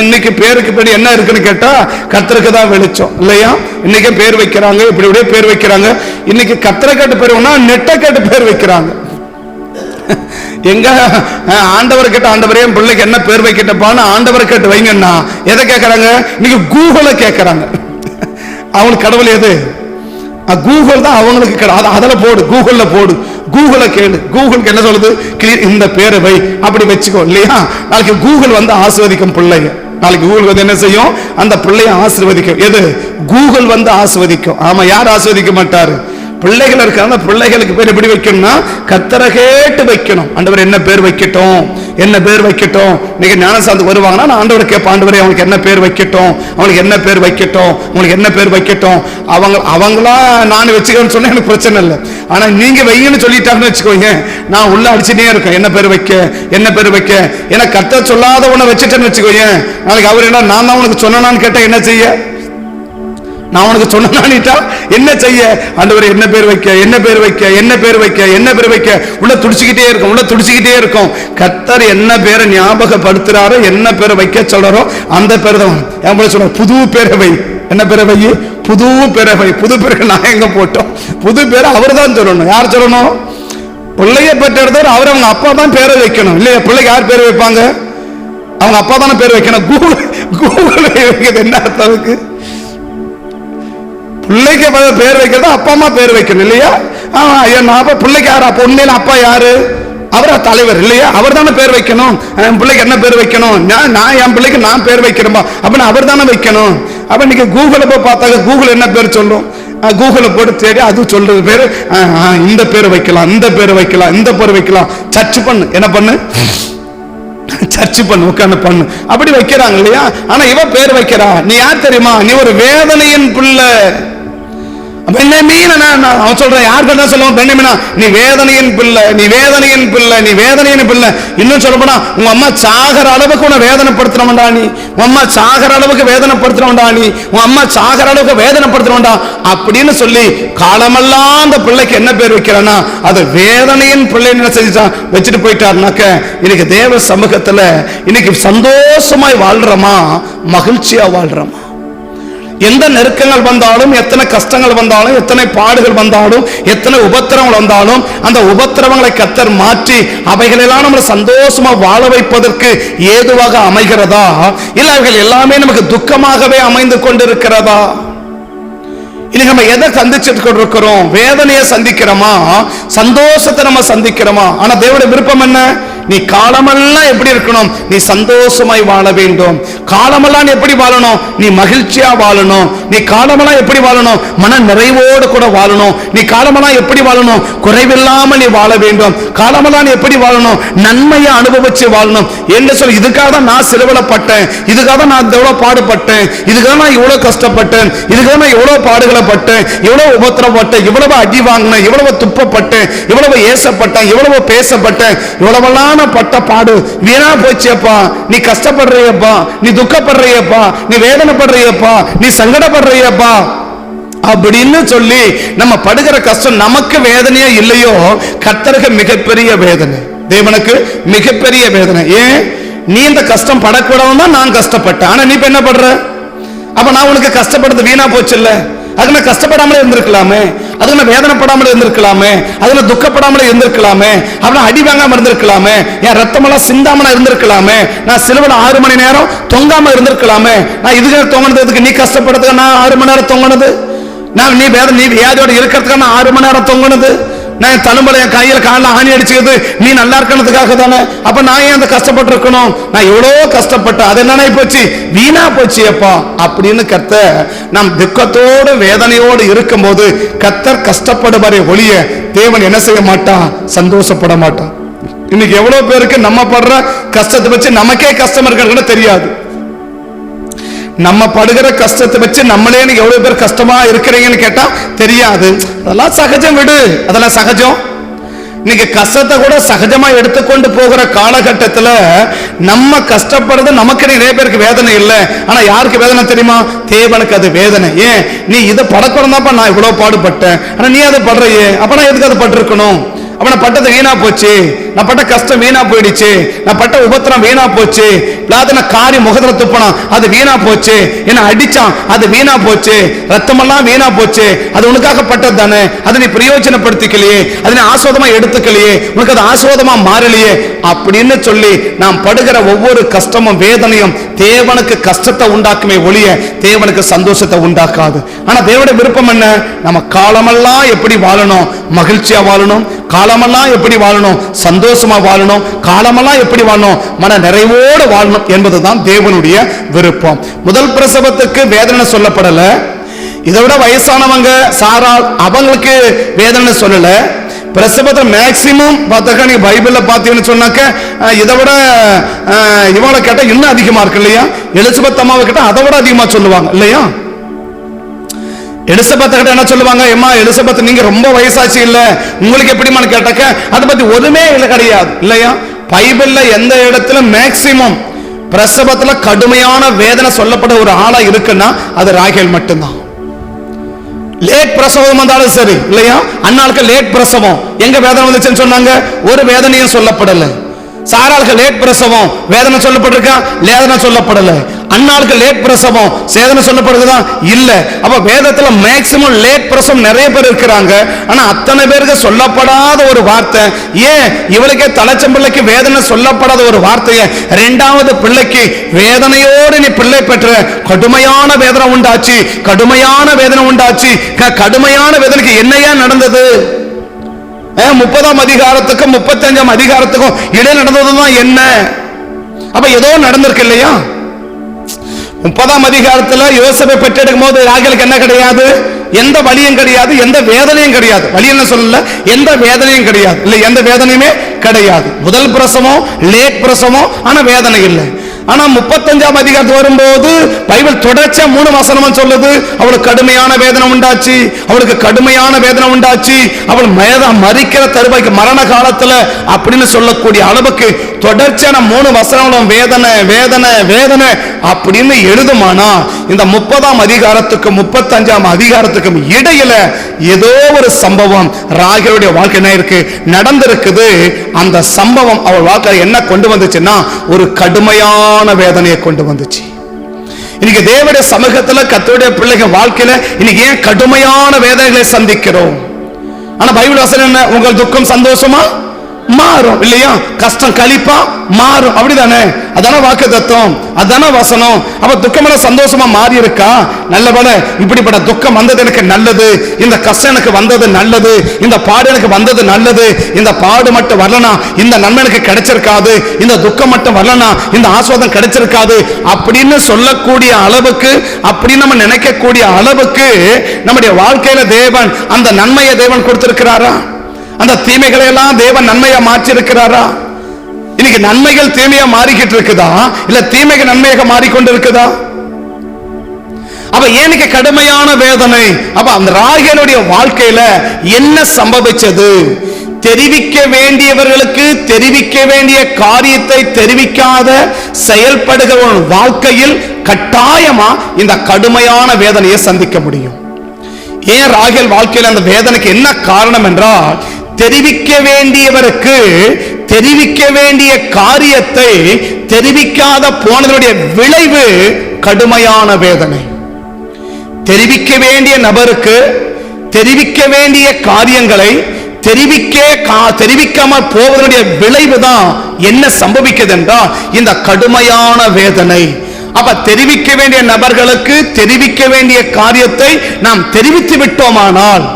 இன்னைக்கு பேருக்கு பின்னாடி என்ன இருக்குன்னு கேட்டா கர்த்தருக்கு தான் வெளிச்சம் இல்லையா? இன்னைக்கு பேர் வைக்கிறாங்க, இப்படி பேர் வைக்கிறாங்க. இன்னைக்கு கர்த்தரை கேட்டு பேர் நெட்டை கேட்டு பேர் வைக்கிறாங்க. எங்க ஆண்டவர் கேட்ட, ஆண்டவரே என் பிள்ளைக்கு என்ன பேர் வைக்கிட்டப்பான்னு ஆண்டவர் கேட்டு வைங்கன்னா எதை கேட்கறாங்க? இன்னைக்கு கூகுளை கேட்கறாங்க. அவங்களுக்கு கடவுள் எது? கூகுள் தான் அவங்களுக்கு. அதில் போடு, கூகுள்ல போடு, கூகுளை கேளு, கூகுளுக்கு என்ன சொல்லுது? இந்த பேரை வை, அப்படி வச்சுக்கோ இல்லையா? நாளைக்கு கூகுள் வந்து ஆசீர்வதிக்கும் பிள்ளைங்க. நாளைக்கு கூகுள் வந்து என்ன செய்யும்? அந்த பிள்ளைய ஆசீர்வதிக்கும். எது? கூகுள் வந்து ஆசீர்வதிக்கும். ஆமா, யார் ஆசீர்வதிக்க மாட்டாரு? பிள்ளைகள் இருக்காங்க. பிள்ளைகளுக்கு பேர் எப்படி வைக்கணும்னா கர்த்தரை கேட்டு வைக்கணும். ஆண்டவர் என்ன பேர் வைக்கட்டும், என்ன பேர் வைக்கட்டும். நீங்க ஞானசாந்தத்துக்கு வருவாங்கன்னா நான் ஆண்டவரை கேட்பேன், ஆண்டவரே அவங்களுக்கு என்ன பேர் வைக்கட்டும், அவங்களுக்கு என்ன பேர் வைக்கட்டும், உங்களுக்கு என்ன பேர் வைக்கட்டும். அவங்களா நான் வச்சுக்கணும்னு சொன்னா எனக்கு பிரச்சனை இல்லை. ஆனா நீங்க வைங்கன்னு சொல்லிட்டாங்கன்னு வச்சுக்கோங்க, நான் உள்ள அடிச்சுட்டே இருக்கேன், என்ன பேர் வைக்க, என்ன பேர் வைக்க. ஏன்னா கர்த்தர் சொல்லாத ஒண்ணு வச்சுட்டேன்னு வச்சுக்கோங்க, நாளைக்கு அவர் என்ன நான் தான் உனக்கு சொன்னான்னு கேட்டா என்ன செய்ய? நான் உனக்கு சொன்னானிட்டா என்ன செய்ய? ஆண்டவரே என்ன பேர் வைக்க, என்ன பேர் வைக்க, என்ன பேர் வைக்க, என்ன பேர் வைக்க. உள்ள துடிச்சுக்கிட்டே இருக்கும், உள்ள துடிச்சுக்கிட்டே இருக்கும். கர்த்தர் என்ன பேரை ஞாபகப்படுத்துறாரோ, என்ன பேரை வைக்க சொல்றாரோ அந்த பேர் தான் என் சொல்ற. புது பேரை வை. என்ன பேரை வை? புது பேரை வை. புது பேருக்கு நான் எங்க போட்டோம்? புது பேரை அவர் தான் சொல்லணும். யார் சொல்லணும்? பிள்ளைய பெற்றெடுத்தவர் அவர். அவங்க அப்பா தான் பேரை வைக்கணும் இல்லையா? பிள்ளைக்கு யார் பேர் வைப்பாங்க? அவங்க அப்பா தானே பேர் வைக்கணும். கூகுள் வைக்கிறது என்ன அர்த்தத்துக்கு? பிள்ளைக்கு பேர் வைக்கிறது அப்பா அம்மா பேர் வைக்கணும் இல்லையா? பிள்ளைக்கு யாரு? அப்ப உண்மையில அப்பா யாரு? அவரா தலைவர் இல்லையா? அவர் தானே பேர் வைக்கணும். என் பிள்ளைக்கு என்ன பேர் வைக்கணும்? நான் என் பிள்ளைக்கு நான் பேர் வைக்கிறேன்பா அப்படின்னு அவர் தானே வைக்கணும். அப்ப நீங்க கூகுள போய் பார்த்தாங்க, கூகுள் என்ன பேர் சொல்லும்? கூகுள போட்டு தேடி அது சொல்றது பேரு இந்த பேர் வைக்கலாம், இந்த பேர் வைக்கலாம், இந்த பேர் வைக்கலாம். சர்ச் பண்ணு, என்ன பண்ணு? சர்ச் பண்ணு, உட்கார்ந்து பண்ணு, அப்படி வைக்கிறாங்க இல்லையா? ஆனா இவ பேர் வைக்கிறா. நீ யார் தெரியுமா? நீ ஒரு வேதனையின் பிள்ளை. பென்யமீன் அவன் சொல்றான், யார்கிட்ட சொல்லுவான்? பென்யமீனா, நீ வேதனையின் பிள்ளை, நீ வேதனையின் பிள்ளை, நீ வேதனையின் பிள்ளை. இன்னும் சொல்ல போனா உங்க அம்மா சாகர அளவுக்கு உன்னை வேதனைப்படுத்துறவன்டா நீ, உங்க அம்மா சாகர அளவுக்கு வேதனைப்படுத்துறவன்டா நீ, உங்க அம்மா சாகர அளவுக்கு வேதனைப்படுத்துறவன்டா அப்படின்னு சொல்லி காலமெல்லாம் அந்த பிள்ளைக்கு என்ன பேர் வைக்கிறானா, அது வேதனையின் பிள்ளைன்னு என்ன செஞ்சுட்டான், வச்சுட்டு போயிட்டாருனாக்க இன்னைக்கு தேவ சமூகத்துல இன்னைக்கு சந்தோஷமாய் வாழ்றோமா, மகிழ்ச்சியா வாழ்றோமா? எந்த நெருக்கங்கள் வந்தாலும், எத்தனை கஷ்டங்கள் வந்தாலும், எத்தனை பாடுகள் வந்தாலும், எத்தனை உபத்திரவங்கள் வந்தாலும், அந்த உபத்திரவங்களை கர்த்தர் மாற்றி அவைகளெல்லாம் நம்மளை சந்தோஷமா வாழ வைப்பதற்கு ஏதுவாக அமைகிறதா, இல்லை அவைகள் எல்லாமே நமக்கு துக்கமாகவே அமைந்து கொண்டிருக்கிறதா? இன்னைக்கு நம்ம எதை சந்திச்சுட்டு கொண்டிருக்கிறோம்? வேதனையை சந்திக்கிறோமா, சந்தோஷத்தை நம்ம சந்திக்கிறோமா? ஆனா தேவனுடைய விருப்பம் என்ன? நீ காலமெல்லாம் எப்படி இருக்கணும்? நீ சந்தோஷமாய் வாழ வேண்டும். காலமெல்லாம் நீ எப்படி வாழணும்? நீ மகிழ்ச்சியா வாழணும். நீ காலமெல்லாம் எப்படி வாழணும்? மன நிறைவோடு கூட வாழணும். நீ காலமெல்லாம் எப்படி வாழணும்? குறைவில்லாமல் நீ வாழ வேண்டும். காலமெல்லாம் நீ எப்படி வாழணும்? நன்மையை அனுபவிச்சு வாழணும் என்று சொல்லி, இதுக்காக தான் நான் சிலுவைப்பட்டேன், இதுக்காக தான் நான் எவ்வளவு பாடுபட்டேன், இதுக்காக நான் இவ்வளவு கஷ்டப்பட்டேன், இதுக்காக நான் எவ்வளவு பாடுகளை பட்டேன், இவ்வளவு உபத்திரப்பட்டேன், இவ்வளவு அடி வாங்கினேன், இவ்வளவு துப்பப்பட்டேன், இவ்வளவு ஏசப்பட்டேன், இவ்வளவு பேசப்பட்டேன், இவ்வளவெல்லாம் பட்ட பாடு வீணா போச்சேப்பா, நீ கஷ்டப்படுறியப்பா, நீ துக்கப்படுறியப்பா, நீ வேதனைப்படுறியப்பா, நீ சங்கடப்படுறியப்பா அப்படின்னு சொல்லி நம்ம படுகிற கஷ்டம் நமக்கு வேதனையா இல்லையோ, கர்த்தருக்கு மிகப்பெரிய வேதனை, தேவனுக்கு மிகப்பெரிய வேதனை. ஏன்? நீ இந்த கஷ்டம் படக்கூடாதுன்னு தான் நான் கஷ்டப்பட்டேன், ஆனா நீ இப்ப என்ன படுற? அப்ப நான் உனக்கு கஷ்டப்படுறது வீணா போச்சு இல்ல? அதுக்கு நான் கஷ்டப்படாமலே இருந்திருக்கலாமே, அதுக்கு நான் வேதனைப்படாமலே இருந்திருக்கலாமே, அதுக்கு நான் துக்கப்படாமலே இருந்திருக்கலாமே, அப்படி அடி வாங்காம இருந்திருக்கலாமே, என் ரத்தமெல்லாம் சிந்தாமல இருந்திருக்கலாமே, நான் சிலுவையில 6 மணி நேரம் தொங்காம இருந்திருக்கலாமே. நான் இதுக்கு தொங்கினதுக்கு, நீ கஷ்டப்படுறதுக்கு நான் 6 மணி நேரம் தொங்கினது, நான் நீ வியாதியோட இருக்கிறதுக்கு நான் 6 மணி நேரம் தொங்கினது, நான் தழும்பல என் கையில காலில் ஆணி அடிச்சுக்கிறது நீ நல்லா இருக்கணுக்காக தானே. அப்ப நான் ஏன் அந்த கஷ்டப்பட்டு இருக்கணும்? நான் எவ்வளவு கஷ்டப்பட்டேன், அது என்னன்னா போச்சு, வீணா போச்சு அப்பா அப்படின்னு கர்த்தர் நாம் துக்கத்தோடு வேதனையோடு இருக்கும் போது கர்த்தர் கஷ்டப்படுவாரே ஒழிய தேவன் என்ன செய்ய மாட்டான்? சந்தோஷப்பட மாட்டான். இன்னைக்கு எவ்வளவு பேருக்கு நம்ம படுற கஷ்டத்தை வச்சு நமக்கே கஷ்டம் இருக்கிறது தெரியாது. நம்ம படுகிற கஷ்டத்தை வச்சு நம்மளே எவ்வளவு பேர் கஷ்டமா இருக்கிறீங்கன்னு கேட்டா தெரியாது. அதெல்லாம் சகஜம், விடு, அதெல்லாம் சகஜம். இன்னைக்கு கஷ்டத்தை கூட சகஜமா எடுத்துக்கொண்டு போகிற காலகட்டத்துல நம்ம கஷ்டப்படுறது நமக்கு நிறைய பேருக்கு வேதனை இல்லை. ஆனா யாருக்கு வேதனை தெரியுமா? தேவனுக்கு அது வேதனை. ஏன்? நீ இதை படக்கூடாது தான்ப்பா, நான் இவ்வளவு பாடுபட்டேன், ஆனா நீ அதை படுறையே, அப்ப நான் எதுக்கு அதை பட்டிருக்கணும்? அப்ப நான் பட்டது வீணா போச்சு, நான் பட்ட கஷ்டம் வீணா போயிடுச்சு, நான் பட்ட உபத்திரம் வீணா போச்சு, நான் காரி முகத்துல துப்பனா அது வீணா போச்சு, என்ன அடிச்சான் அது வீணா போச்சு, ரத்தமெல்லாம் வீணா போச்சு, அது உனக்காக பட்டது தானே, அதை நீ பிரயோஜனப்படுத்திக்கலையே, அதை நீ ஆஸ்வாதமா எடுத்துக்கலையே, உனக்கு அது ஆஸ்வாதமா மாறலையே அப்படின்னு சொல்லி நாம் படுகிற ஒவ்வொரு கஷ்டமும் வேதனையும் தேவனுக்கு கஷ்டத்தை உண்டாக்குமே ஒழிய தேவனுக்கு சந்தோஷத்தை உண்டாக்காது. ஆனா தேவனுடைய விருப்பம் என்ன? நம்ம காலமெல்லாம் எப்படி வாழணும்? மகிழ்ச்சியா வாழணும். காலமெல்லாம் எப்படி வாழணும்? சந்தோஷமா வாழணும். காலமெல்லாம் எப்படி வாழணும்? மன நிறைவோடு வாழணும் என்பதுதான் தேவனுடைய விருப்பம். முதல் பிரசவத்துக்கு வேதனை சொல்லப்படல. இதை விட வயசானவங்க சாரால் அவங்களுக்கு வேதனை சொல்லல. பிரசவத்தில் மேக்சிமம் பார்த்தாக்கா நீங்க பைபிள்ல பார்த்தீங்கன்னு சொன்னாக்க இதை விட இவளை கேட்டா இன்னும் அதிகமா இருக்கு இல்லையா? எலிசபெத் அம்மாவை கேட்டா அதை விட அதிகமா சொல்லுவாங்க இல்லையா? எலிசபெத் கிட்ட என்ன சொல்லுவாங்க? ஏமா எலிசபெத் நீங்க ரொம்ப வயசாச்சு இல்ல, உங்களுக்கு எப்படிமான்னு கேட்டாக்க அதை பத்தி ஒண்ணுமே கிடையாது இல்லையா? பைபிள்ல எந்த இடத்துல மேக்சிமம் பிரசவத்துல கடுமையான வேதனை சொல்லப்பட ஒரு ஆளா இருக்குன்னா அது ராகேல் மட்டும்தான். லேட் பிரசவம் வந்தாலும் சரி இல்லையா? அண்ணாளுக்கு லேட் பிரசவம் எங்க வேதனை வந்துச்சுன்னு சொன்னாங்க? ஒரு வேதனையும் சொல்லப்படல. சாராளுக்கு லேட் பிரசவம் வேதனை சொல்லப்பட்டிருக்கா? வேதனை சொல்லப்படல. அண்ணாளுக்கு லேட் பிரசவம் சேதனை சொல்லப்படுறதா? இல்ல. அப்ப வேதத்துல மேக்சிமம் லேட் பிரசவம் நிறைய பேர் இருக்கிறாங்க. ஆனா அத்தனை பேருக்கு சொல்லப்படாத ஒரு வார்த்தை, ஏன் இவளுக்கே தலைச்சம்பிள்ளைக்கு வேதனை சொல்லப்படாத ஒரு வார்த்தையை இரண்டாவது பிள்ளைக்கு வேதனையோடு நீ பிள்ளை பெற்ற, கடுமையான வேதனை உண்டாச்சு, கடுமையான வேதனை உண்டாச்சு. கடுமையான வேதனைக்கு என்னையா நடந்தது? 30ஆம் அதிகாரத்துக்கும் 35ஆம் அதிகாரத்துக்கும் இடையில் நடந்ததுதான் என்ன? அப்ப ஏதோ நடந்திருக்கு இல்லையா? 30ஆம் அதிகாரத்துல யோசேப்பை பெற்றெடுக்கும் போது ராகேலுக்கு என்ன கிடையாது? எந்த வலியும் கிடையாது, எந்த வேதனையும் கிடையாது. வலி என்ன சொல்லல, எந்த வேதனையும் கிடையாது இல்ல, எந்த வேதனையுமே கிடையாது. முதல் பிரசவம் லேட் பிரசவம், ஆனா வேதனை இல்லை. ஆனா 35ஆம் அதிகாரத்து வரும்போது பைபிள் தொடர்ச்சியா 3 வசனமும் சொல்லுது, அவளுக்கு கடுமையான வேதனை உண்டாச்சு, அவளுக்கு கடுமையான வேதனை உண்டாச்சு, அவள் மரிக்கிற தருவாய்க்கு மரண காலத்துல அப்படின்னு சொல்லக்கூடிய அளவுக்கு தொடர்ச்சியான 3 வசனங்களும் வேதனை வேதனை வேதனை அப்படின்னு எழுதுமானா இந்த 30ஆம் அதிகாரத்துக்கும் 35ஆம் அதிகாரத்துக்கும் இடையில ஏதோ ஒரு சம்பவம் ராகேலுடைய வாழ்க்கை இருக்கு நடந்திருக்குது. அந்த சம்பவம் அவள் வாழ்க்கையில என்ன கொண்டு வந்துச்சுன்னா ஒரு கடுமையான வேதனையை கொண்டு வந்துச்சு. இன்னைக்கு தேவனுடைய சமூகத்துல கர்த்தருடைய பிள்ளைகள் வாழ்க்கையில இன்னைக்கு ஏன் கடுமையான வேதனைகளை சந்திக்கிறோம்? ஆனா பைபிள் வசனம் என்ன? உங்கள் துக்கம் சந்தோஷமா மாறும் இல்லையா, கஷ்டம் கழிப்பா மாறும், அப்படிதானே? அதான வாக்கு தத்துவம், அதான வசனம். அப்ப துக்கமான சந்தோஷமா மாறி இருக்கா? நல்லவேளை இப்படிப்பட்ட துக்கம் வந்தது எனக்கு நல்லது, இந்த கஷ்டம் எனக்கு வந்தது நல்லது, இந்த பாடு எனக்கு வந்தது நல்லது, இந்த பாடு மட்டும் வரலனா இந்த நன்மை எனக்கு கிடைச்சிருக்காது, இந்த துக்கம் மட்டும் வரலனா இந்த ஆசீர்வாதம் கிடைச்சிருக்காது அப்படின்னு சொல்லக்கூடிய அளவுக்கு, அப்படி நம்ம நினைக்கக்கூடிய அளவுக்கு நம்முடைய வாழ்க்கையில தேவன் அந்த நன்மையை தேவன் கொடுத்திருக்கிறாரா? அந்த தீமைகளை எல்லாம் தேவன் நன்மையா மாற்றி இருக்கிறாரா? இன்னைக்கு நன்மைகள் தீமையா மாறிக்கிட்டு இருக்குதா, இல்ல தீமைகள் நன்மையாக மாறிக்கொண்டு இருக்குதா? அப்ப ஏனுக்கு கடுமையான வேதனை? அப்ப அந்த ராகேலுடைய வாழ்க்கையில என்ன சம்பவிச்சது? தெரிவிக்க வேண்டியவர்களுக்கு தெரிவிக்க வேண்டிய காரியத்தை தெரிவிக்காத செயல்படுகிற வாழ்க்கையில் கட்டாயமா இந்த கடுமையான வேதனையை சந்திக்க முடியும். ஏன் ராகேல் வாழ்க்கையில் அந்த வேதனைக்கு என்ன காரணம் என்றால், தெரிவிக்க வேண்டியவருக்கு தெரிவிக்க வேண்டிய காரியத்தை தெரிவிக்காத போனதனுடைய விளைவு கடுமையான வேதனை. தெரிவிக்க வேண்டிய நபருக்கு தெரிவிக்க வேண்டிய காரியங்களை தெரிவிக்காமல் போவதனுடைய விளைவு தான் என்ன சம்பவிக்கிறது என்றால் இந்த கடுமையான வேதனை. அப்ப தெரிவிக்க வேண்டிய நபர்களுக்கு தெரிவிக்க வேண்டிய காரியத்தை நாம் தெரிவித்து விட்டோமானால்,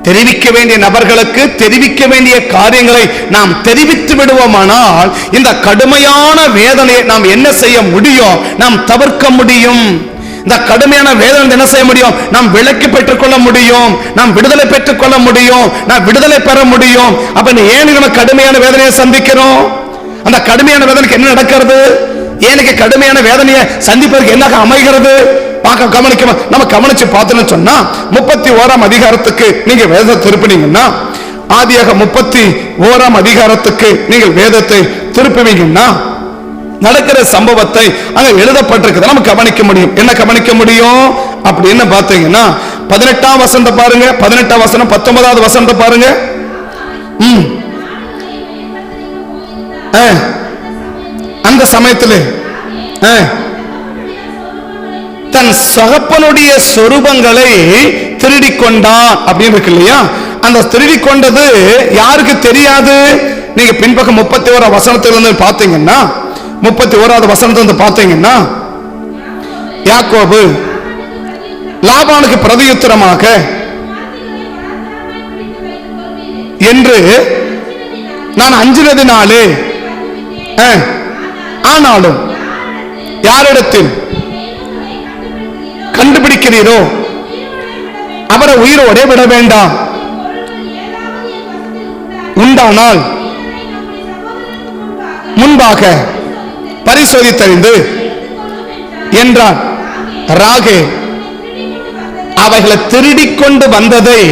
தெரிவிக்க வேண்டிய நபர்களுக்கு தெரிவிக்க வேண்டிய காரியங்களை நாம் தெரிவித்து விடுவோமானால் இந்த கடுமையான வேதனையை நாம் என்ன செய்ய முடியும்? நாம் தவிர்க்க முடியும். இந்த கடுமையான வேதனை என்ன செய்ய முடியும்? நாம் விலக்கி பெற்றுக் கொள்ள முடியும், நாம் விடுதலை பெற்றுக் கொள்ள முடியும், நாம் விடுதலை பெற முடியும். அப்ப ஏன் நம்ம கடுமையான வேதனையை சந்திக்கிறோம்? அந்த கடுமையான வேதனைக்கு என்ன நடக்கிறது? ஏனுக்கு கடுமையான வேதனையை சந்திப்பதற்கு என்ன அமைகிறது? நம்ம கவனிச்சு பார்த்தோம்னு சொன்னா 31ஆம் அதிகாரத்துக்கு நீங்க வேதத்தை திருப்பினீங்கன்னா, ஆதியாக 31ஆம் அதிகாரத்துக்கு நீங்கள் வேதத்தை திருப்புவீங்கன்னா நடக்கிற சம்பவத்தை அங்க எழுதப்பட்டிருக்குது நம்ம கவனிக்க முடியும். என்ன கவனிக்க முடியும் அப்படின்னு பார்த்தீங்கன்னா 18ஆம் வசனத்தை பாருங்க, 18ஆம் வசனம் 19வது வசனத்தை பாருங்க. அந்த சமயத்தில் தன் சகப்பனுடைய சொரூபங்களை திருடி கொண்டான் அப்படின்னு இருக்கு இல்லையா? அந்த திருடி கொண்டது யாருக்கு தெரியாது? நீங்க பின்பக்கம் 31ஆம் வசனத்திலிருந்து பார்த்தீங்கன்னா, 31வது வசனத்திலிருந்து பார்த்தீங்கன்னா, யாக்கோபு லாபானுக்கு பிரதியுத்தரமாக என்று நான் அஞ்சினதினாலே, ஆனாலும் யாரிடத்தில் கண்டுபிடிக்கிறீரோ அவரை உயிரோடே விட வேண்டாம், உண்டானால் முன்பாக பரிசோதித்தறிந்து என்றான். ராகேல் அவைகளை திருடிக்கொண்டு வந்ததை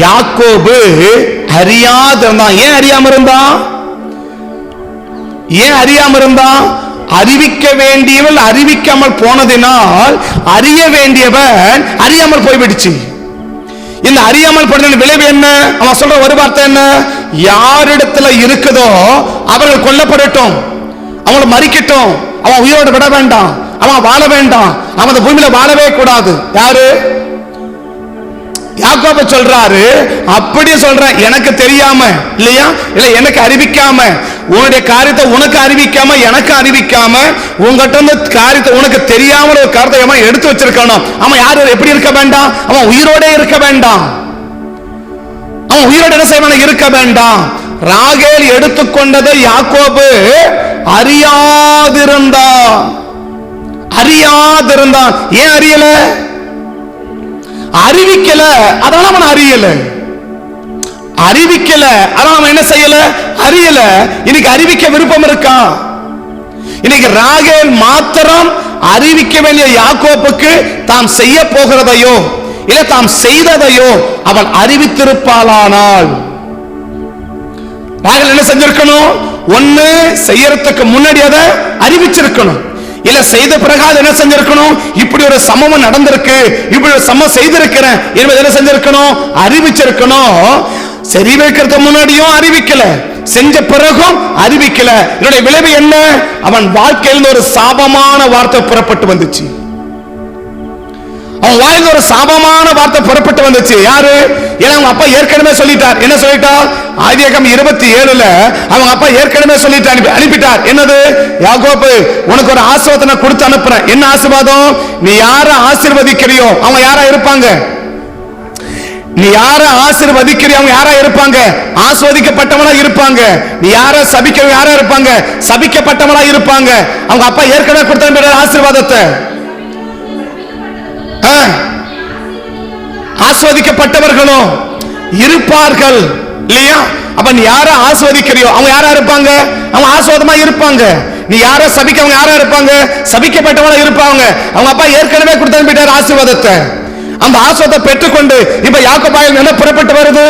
யாக்கோபு அறியாதிருந்தான். ஏன் அறியாம இருந்தான்? ஏன் அறியாம இருந்தான்? அறிவிக்க வேண்டியவள் அறிவிக்காமல் போனதினால் அறிய வேண்டியவன் அறியாமல் போய்விடுச்சு. இந்த அறியாமல் போனதின் விளைவு என்ன? அவன் சொல்ற ஒரு வார்த்தை என்ன? யாரிடத்துல இருக்குதோ அவர்கள் கொல்லப்படட்டும், அவங்களை மறிக்கட்டும், அவன் உயிரோடு விட வேண்டாம், அவன் வாழ வேண்டாம், அவன் அந்த பூமியில வாழவே கூடாது. யாரு? யாக்கோபு சொல்றாரு. அப்படியே சொல்றேன், எனக்கு தெரியாம இல்லையா, இல்ல எனக்கு அறிவிக்காம, உன்னுடைய காரியத்தை உனக்கு அறிவிக்காம, எனக்கு அறிவிக்காம, உங்ககிட்ட இருந்து காரியத்தை உனக்கு தெரியாம ஒரு காரியத்தை எடுத்து வச்சிருக்கணும். அவன் யாரு? எப்படி இருக்க வேண்டாம்? அவன் உயிரோட இருக்க வேண்டாம். அவன் உயிரோட என்ன செய்வான்? இருக்க வேண்டாம். ராகேல் எடுத்துக்கொண்டதை யாக்கோபு அறியாதிருந்தான். அறியாதிருந்தான். ஏன் அறியல? அறிவிக்கல, அதனால அவன் அறியல. அறிவிக்கல, அதனால அவன் என்ன செய்யல? அறியல. இன்னைக்கு அறிவிக்க விருப்பம் இருக்கா? இன்னைக்கு ராகேல் மாத்திரம் அறிவிக்க வேண்டிய யாக்கோப்புக்கு தாம் செய்ய போகிறதையோ இல்ல தாம் செய்ததையோ அவள் அறிவித்திருப்பாளானால், ராகேல் என்ன செஞ்சிருக்கணும்? ஒண்ணு செய்யறதுக்கு முன்னாடி அதை அறிவிச்சிருக்கணும், இல்ல செய்த பிறகு என்ன செஞ்சிருக்கணும்? இப்படி ஒரு சம்பவம் நடந்திருக்கு, இப்படி ஒரு சம்பவம் செய்திருக்கிறேன் என்பதை என்ன செஞ்சிருக்கணும்? அறிவிச்சிருக்கணும். சரி வைக்கிறதுக்கு முன்னாடியும் அறிவிக்கல, செஞ்ச பிறகும் அறிவிக்கல. இதனுடைய விளைவு என்ன? அவன் வாழ்க்கையில் ஒரு சாபமான வார்த்தை புறப்பட்டு வந்துச்சு. அவன் வாயில ஒரு சாபமான வார்த்தை புறப்பட்டு வந்துச்சு. யாரு? ஏன்னா அவங்க அப்பா ஏற்கனவே சொல்லிட்டார். என்ன சொல்லிட்டார்? ஆதியாகமம் 27 அவங்க அப்பா ஏற்கனவே சொல்லிட்டு அனுப்பிட்டார். என்னது? யாக்கோபு, உனக்கு ஒரு ஆசீர்வாதத்தை கொடுத்து அனுப்புறேன். என்ன ஆசீர்வாதம்? நீ யார ஆசீர்வதிக்கிறியோ அவங்க யாரா இருப்பாங்க? நீ யார ஆசீர்வதிக்கிறியோ அவங்க யாரா இருப்பாங்க? ஆசீர்வதிக்கப்பட்டவனா இருப்பாங்க. நீ யார சபிக்கிறவங்க யாரா இருப்பாங்க? சபிக்கப்பட்டவனா இருப்பாங்க. அவங்க அப்பா ஏற்கனவே கொடுத்து அனுப்பிட்டார் ஆசீர்வாதத்தை. ஆஸ்வதிக்கப்பட்டவர்களும் இருப்பார்கள் இல்லையா? அப்ப நீ யார ஆஸ்வதிக்கிறியோ அவங்க யாரா இருப்பாங்க? அவங்க ஆஸ்வாதமா இருப்பாங்க. நீ யார சபிக்கவங்க யாரா இருப்பாங்க? சபிக்கப்பட்டவங்களா இருப்பாங்க. அவங்க அப்பா ஏற்கனவே கொடுத்து அனுப்பிட்டார் ஆசீர்வாதத்தை. அந்த ஆசீர்வாதத்தை பெற்றுக்கொண்டு இப்ப யாக்கோபாயில் என்ன புறப்பட்டு வருது?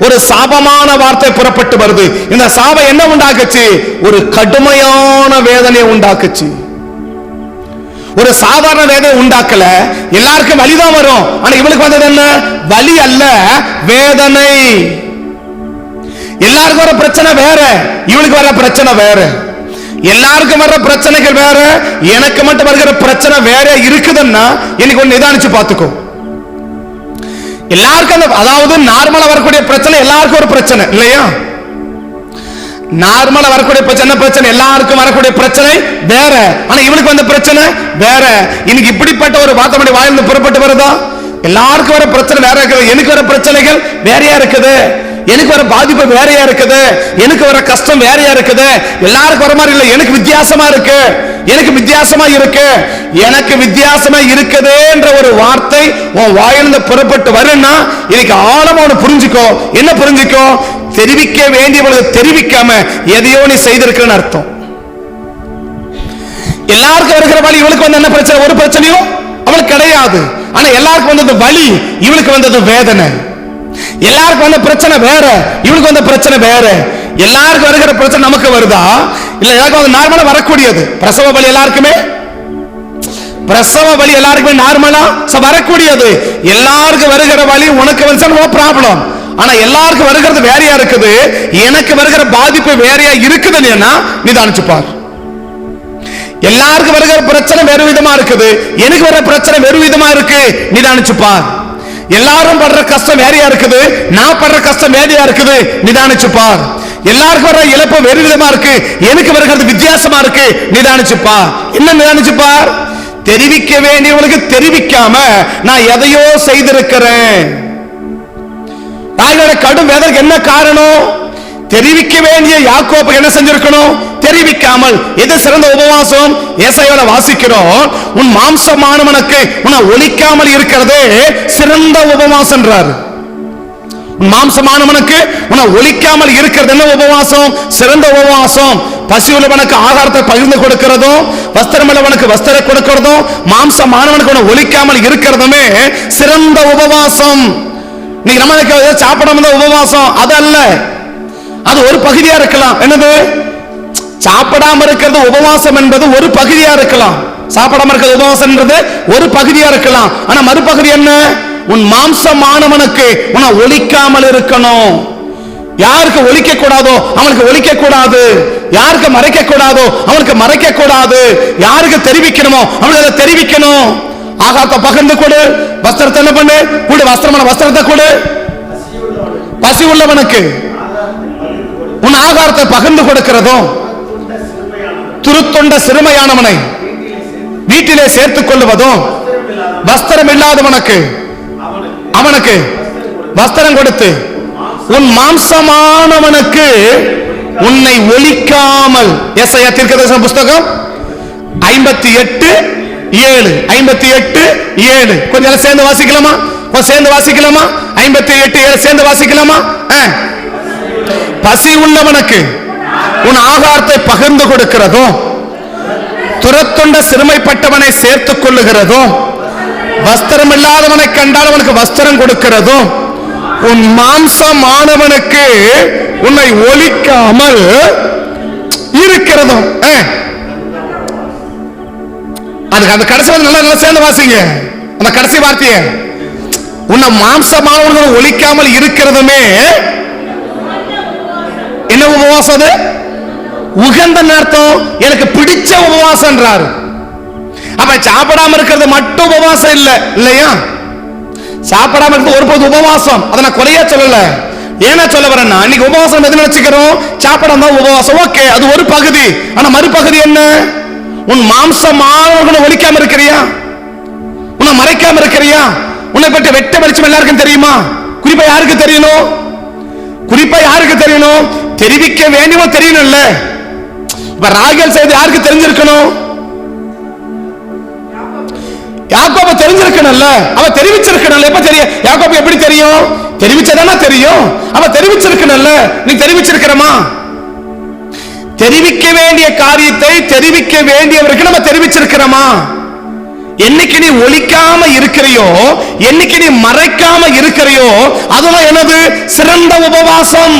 ஒரு சாபமான வார்த்தை புறப்பட்டு வருது. இந்த சாபம் என்ன உண்டாக்குச்சு? ஒரு கடுமையான வேதனையை உண்டாக்குச்சு. ஒரு சாதாரண வேதனை உண்டாக்கல. எல்லாருக்கும் வலிதான் வரும். ஆனா இவளுக்கு வந்தது என்ன? வலி அல்ல, வேதனை. எல்லாருக்கும் வர பிரச்சனை வேற, இவளுக்கு வர பிரச்சனை வேற. எல்லாருக்கும் வர்ற பிரச்சனைகள் வேற, எனக்கு மட்டும் வருகிற பிரச்சனை வேற இருக்குதுன்னா இன்னைக்கு ஒன்னு நிதானிச்சு பார்த்துக்கோ. எல்லாருக்கும் அதாவது நார்மலா வரக்கூடிய பிரச்சனை எல்லாருக்கும் ஒரு பிரச்சனை இல்லையா? நார்மலா வரக்கூடிய பிரச்சனை எல்லாருக்கும் வரக்கூடிய பிரச்சனை வேற. ஆனா இவனுக்கு வந்த பிரச்சனை வேற. இன்னைக்கு இப்படிப்பட்ட ஒரு வார்த்தை வாயிலிருந்து புறப்பட்டு வருதா? எல்லாருக்கும் வர பிரச்சனை வேற இருக்குது. எனக்கு வர பிரச்சனைகள் வேறையா இருக்குது. எனக்கு வர பாதிப்பு வேறையா இருக்குது. எனக்கு வர கஷ்டம் வேறையா இருக்குது. எல்லாருக்கும் வர மாதிரி இல்ல, எனக்கு வித்தியாசமா இருக்கு. எனக்கு வித்தியாசமா இருக்கு. எனக்கு வித்தியாசமா இருக்குதுன்ற ஒரு வார்த்தை உன் வாயிலிருந்து புறப்பட்டு வருன்னா இன்னைக்கு ஆழமா ஒன்று புரிஞ்சுக்கோ. என்ன புரிஞ்சுக்கோ? தெரிவிக்க வேண்டியவளுக்கு தெரிவிக்காம எதையோ நீ செய்திருக்கிறன்னு அர்த்தம். எல்லாருக்கும் வருகிற வழி இவளுக்கு வந்து என்ன பிரச்சனை? ஒரு பிரச்சனையும் அவளுக்கு கிடையாது. ஆனா எல்லாருக்கும் வந்தது வலி, இவளுக்கு வந்தது வேதனை. எல்லாருக்கும் வந்த பிரச்சனை வேற, இவளுக்கு வந்த பிரச்சனை வேற. எல்லாருக்கும் வருகிற பிரச்சனை நமக்கு வருதா? இல்ல எல்லாருக்கும் வந்து நார்மலா வரக்கூடியது. பிரசவ வலி எல்லாருக்குமே, பிரசவ வலி எல்லாருக்குமே நார்மலா வரக்கூடியது. எல்லாருக்கும் வருகிற வலி உனக்கு வந்து நோ ப்ராப்ளம். ஆனா எல்லாருக்கும் வருகிறது வேறையா இருக்குது. எனக்கு வருகிற பாதிப்பு வேறையா இருக்குதுன்னா நிதானிச்சு பார். எல்லாருக்கும் வருகிற பிரச்சனை வேறு விதமா இருக்குது, எனக்கு வர பிரச்சனை வேறு விதமா இருக்கு, நிதானிச்சு பார். எல்லாரும் படுற கஷ்டம் வேறையா இருக்குது, நான் படுற கஷ்டம் வேறையா இருக்குது, நிதானிச்சு பார். எல்லாருக்கும் வர இழப்பு வேறு விதமா இருக்கு, எனக்கு வருகிறது வித்தியாசமா இருக்கு, நிதானிச்சு பார். என்ன நிதானிச்சு பார்? தெரிவிக்க வேண்டியவங்களுக்கு தெரிவிக்காம நான் எதையோ செய்திருக்கிறேன். கடும் வேதனைக்கு என்ன காரணம்? தெரிவிக்க வேண்டிய யாக்கோபு என்ன செஞ்சிருக்கணும்? தெரிவிக்காமல். எது சிறந்த உபவாசம்? ஏசாயால வாசிக்கிறோம், உன் மாம்சமானவனுக்கு உன்னை ஒலிக்காமல் இருக்கிறதே சிறந்த உபவாசம் என்றார். உன் மாம்சமானவனுக்கு உன்னை ஒலிக்காமல் இருக்கிறது என்ன உபவாசம்? சிறந்த உபவாசம். பசி உள்ளவனுக்கு ஆகாரத்தை பகிர்ந்து கொடுக்கிறதும், வஸ்திரம் உள்ளவனுக்கு வஸ்திரம் கொடுக்கிறதும், மாம்சமானவனுக்கு உன்னை ஒலிக்காமல் இருக்கிறதுமே சிறந்த உபவாசம். நீங்க நம்ம சாப்பிடாம உபவாசம் அது அல்ல, அது ஒரு பகுதியா இருக்கலாம். என்னது? சாப்பிடாம இருக்கிறது உபவாசம் என்பது ஒரு பகுதியா இருக்கலாம். சாப்பிடாம இருக்கிறது உபவாசம் என்பது ஒரு பகுதியா இருக்கலாம். ஆனா மறுபகுதி என்ன? உன் மாம்சமானவனுக்கு உன்னை ஒலிக்காமல் இருக்கணும். யாருக்கு ஒலிக்க கூடாதோ அவனுக்கு ஒலிக்க கூடாது, யாருக்கு மறைக்க கூடாதோ அவனுக்கு மறைக்க கூடாது, யாருக்கு தெரிவிக்கணுமோ அவனுக்கு அதை தெரிவிக்கணும். ஆகாரத்தை பகிர்ந்து கொடு, வஸ்திரத்தை என்ன பண்ணு கொடு, வஸ்திரமான வஸ்திரத்தை கொடு. பசி உள்ளவனுக்கு உன் ஆகாரத்தை பகிர்ந்து கொடுக்கிறதும், துருத்தொண்ட சிறுமையானவனை வீட்டிலே சேர்த்துக் கொள்வதும், வஸ்திரம் இல்லாதவனுக்கு அவனுக்கு வஸ்திரம் கொடுத்து, உன் மாம்சமானவனுக்கு உன்னை ஒலிக்காமல். ஏசாயா தீர்க்கதரிசன புஸ்தகம் 58:7 58:7 கொஞ்சம் சேர்ந்து வாசிக்கலாமா? சேர்ந்து வாசிக்கலாமா? 58:7 சேர்ந்து வாசிக்கலாமா? பசி உள்ளவனுக்கு உன் ஆகாரத்தை பகிர்ந்து கொடுக்கிறதும், துரத்துண்ட சிறுமைப்பட்டவனை சேர்த்துக் கொள்ளுகிறதும், வஸ்திரம் இல்லாதவனை கண்டால் அவனுக்கு வஸ்திரம் கொடுக்கிறதும், உன் மாம்சமானவனுக்கு உன்னை ஒழிக்காமல் இருக்கிறதும். அதுக்கு அந்த கடைசி நல்லா சேர்ந்து வாசிங்க அந்த கடைசி வார்த்தையை. உன்னை மாம்சமானவர்கள் ஒழிக்காமல் இருக்கிறதுமே என்ன உபவாசம்? அது உகந்த அர்த்தம், எனக்கு பிடிச்ச உபவாசம்ன்றாரு. அப்ப சாப்பிடாம இருக்கிறது மட்டும் உபவாசம் இல்ல இல்லையா? சாப்பிடாம இருக்கிறது ஒரு பொது உபவாசம். அதை நான் குறையா சொல்லல. ஏன்னா சொல்ல வரேன்னா, இன்னைக்கு உபவாசம் எது நினைச்சுக்கிறோம்? சாப்பிடாம தான் உபவாசம். ஓகே, அது ஒரு பகுதி. ஆனா மறுபகுதி என்ன? உன் மாம்சமானவர்களை ஒழிக்காம இருக்கிறியா? உன்னை மறைக்காம இருக்கிறியா? உன்னை பற்றி வெட்ட வெளிச்சம் எல்லாருக்கும் தெரியுமா? குறிப்பா யாருக்கு தெரியணும்? குறிப்பா யாருக்கு தெரியணும்? தெரிவிக்க வேண்டியவன் தெரியணும்ல. இப்ப ராகேல் செய்தி யாருக்கு தெரிஞ்சிருக்கணும்? யாக்கோபு தெரிஞ்சிருக்கணும்ல. அவ தெரிவிச்சிருக்கணும்ல. எப்ப தெரியும்? யாக்கோபு எப்படி தெரியும்? தெரிவிச்சதானா தெரியும். அவ தெரிவிச்சிருக்கணும்ல. நீ தெரிவிச்சிருக்கிறமா? தெரிவிக்க வேண்டிய காரியத்தை தெரிவிக்க வேண்டியவருக்கு நம்ம தெரிவிச்சிருக்கிறோமா? என்னைக்கு நீ ஒழிக்காம இருக்கிறையோ, என்னைக்கு நீ மறைக்காம இருக்கிறையோ, அதுதான் எனது சிறந்த உபவாசம்.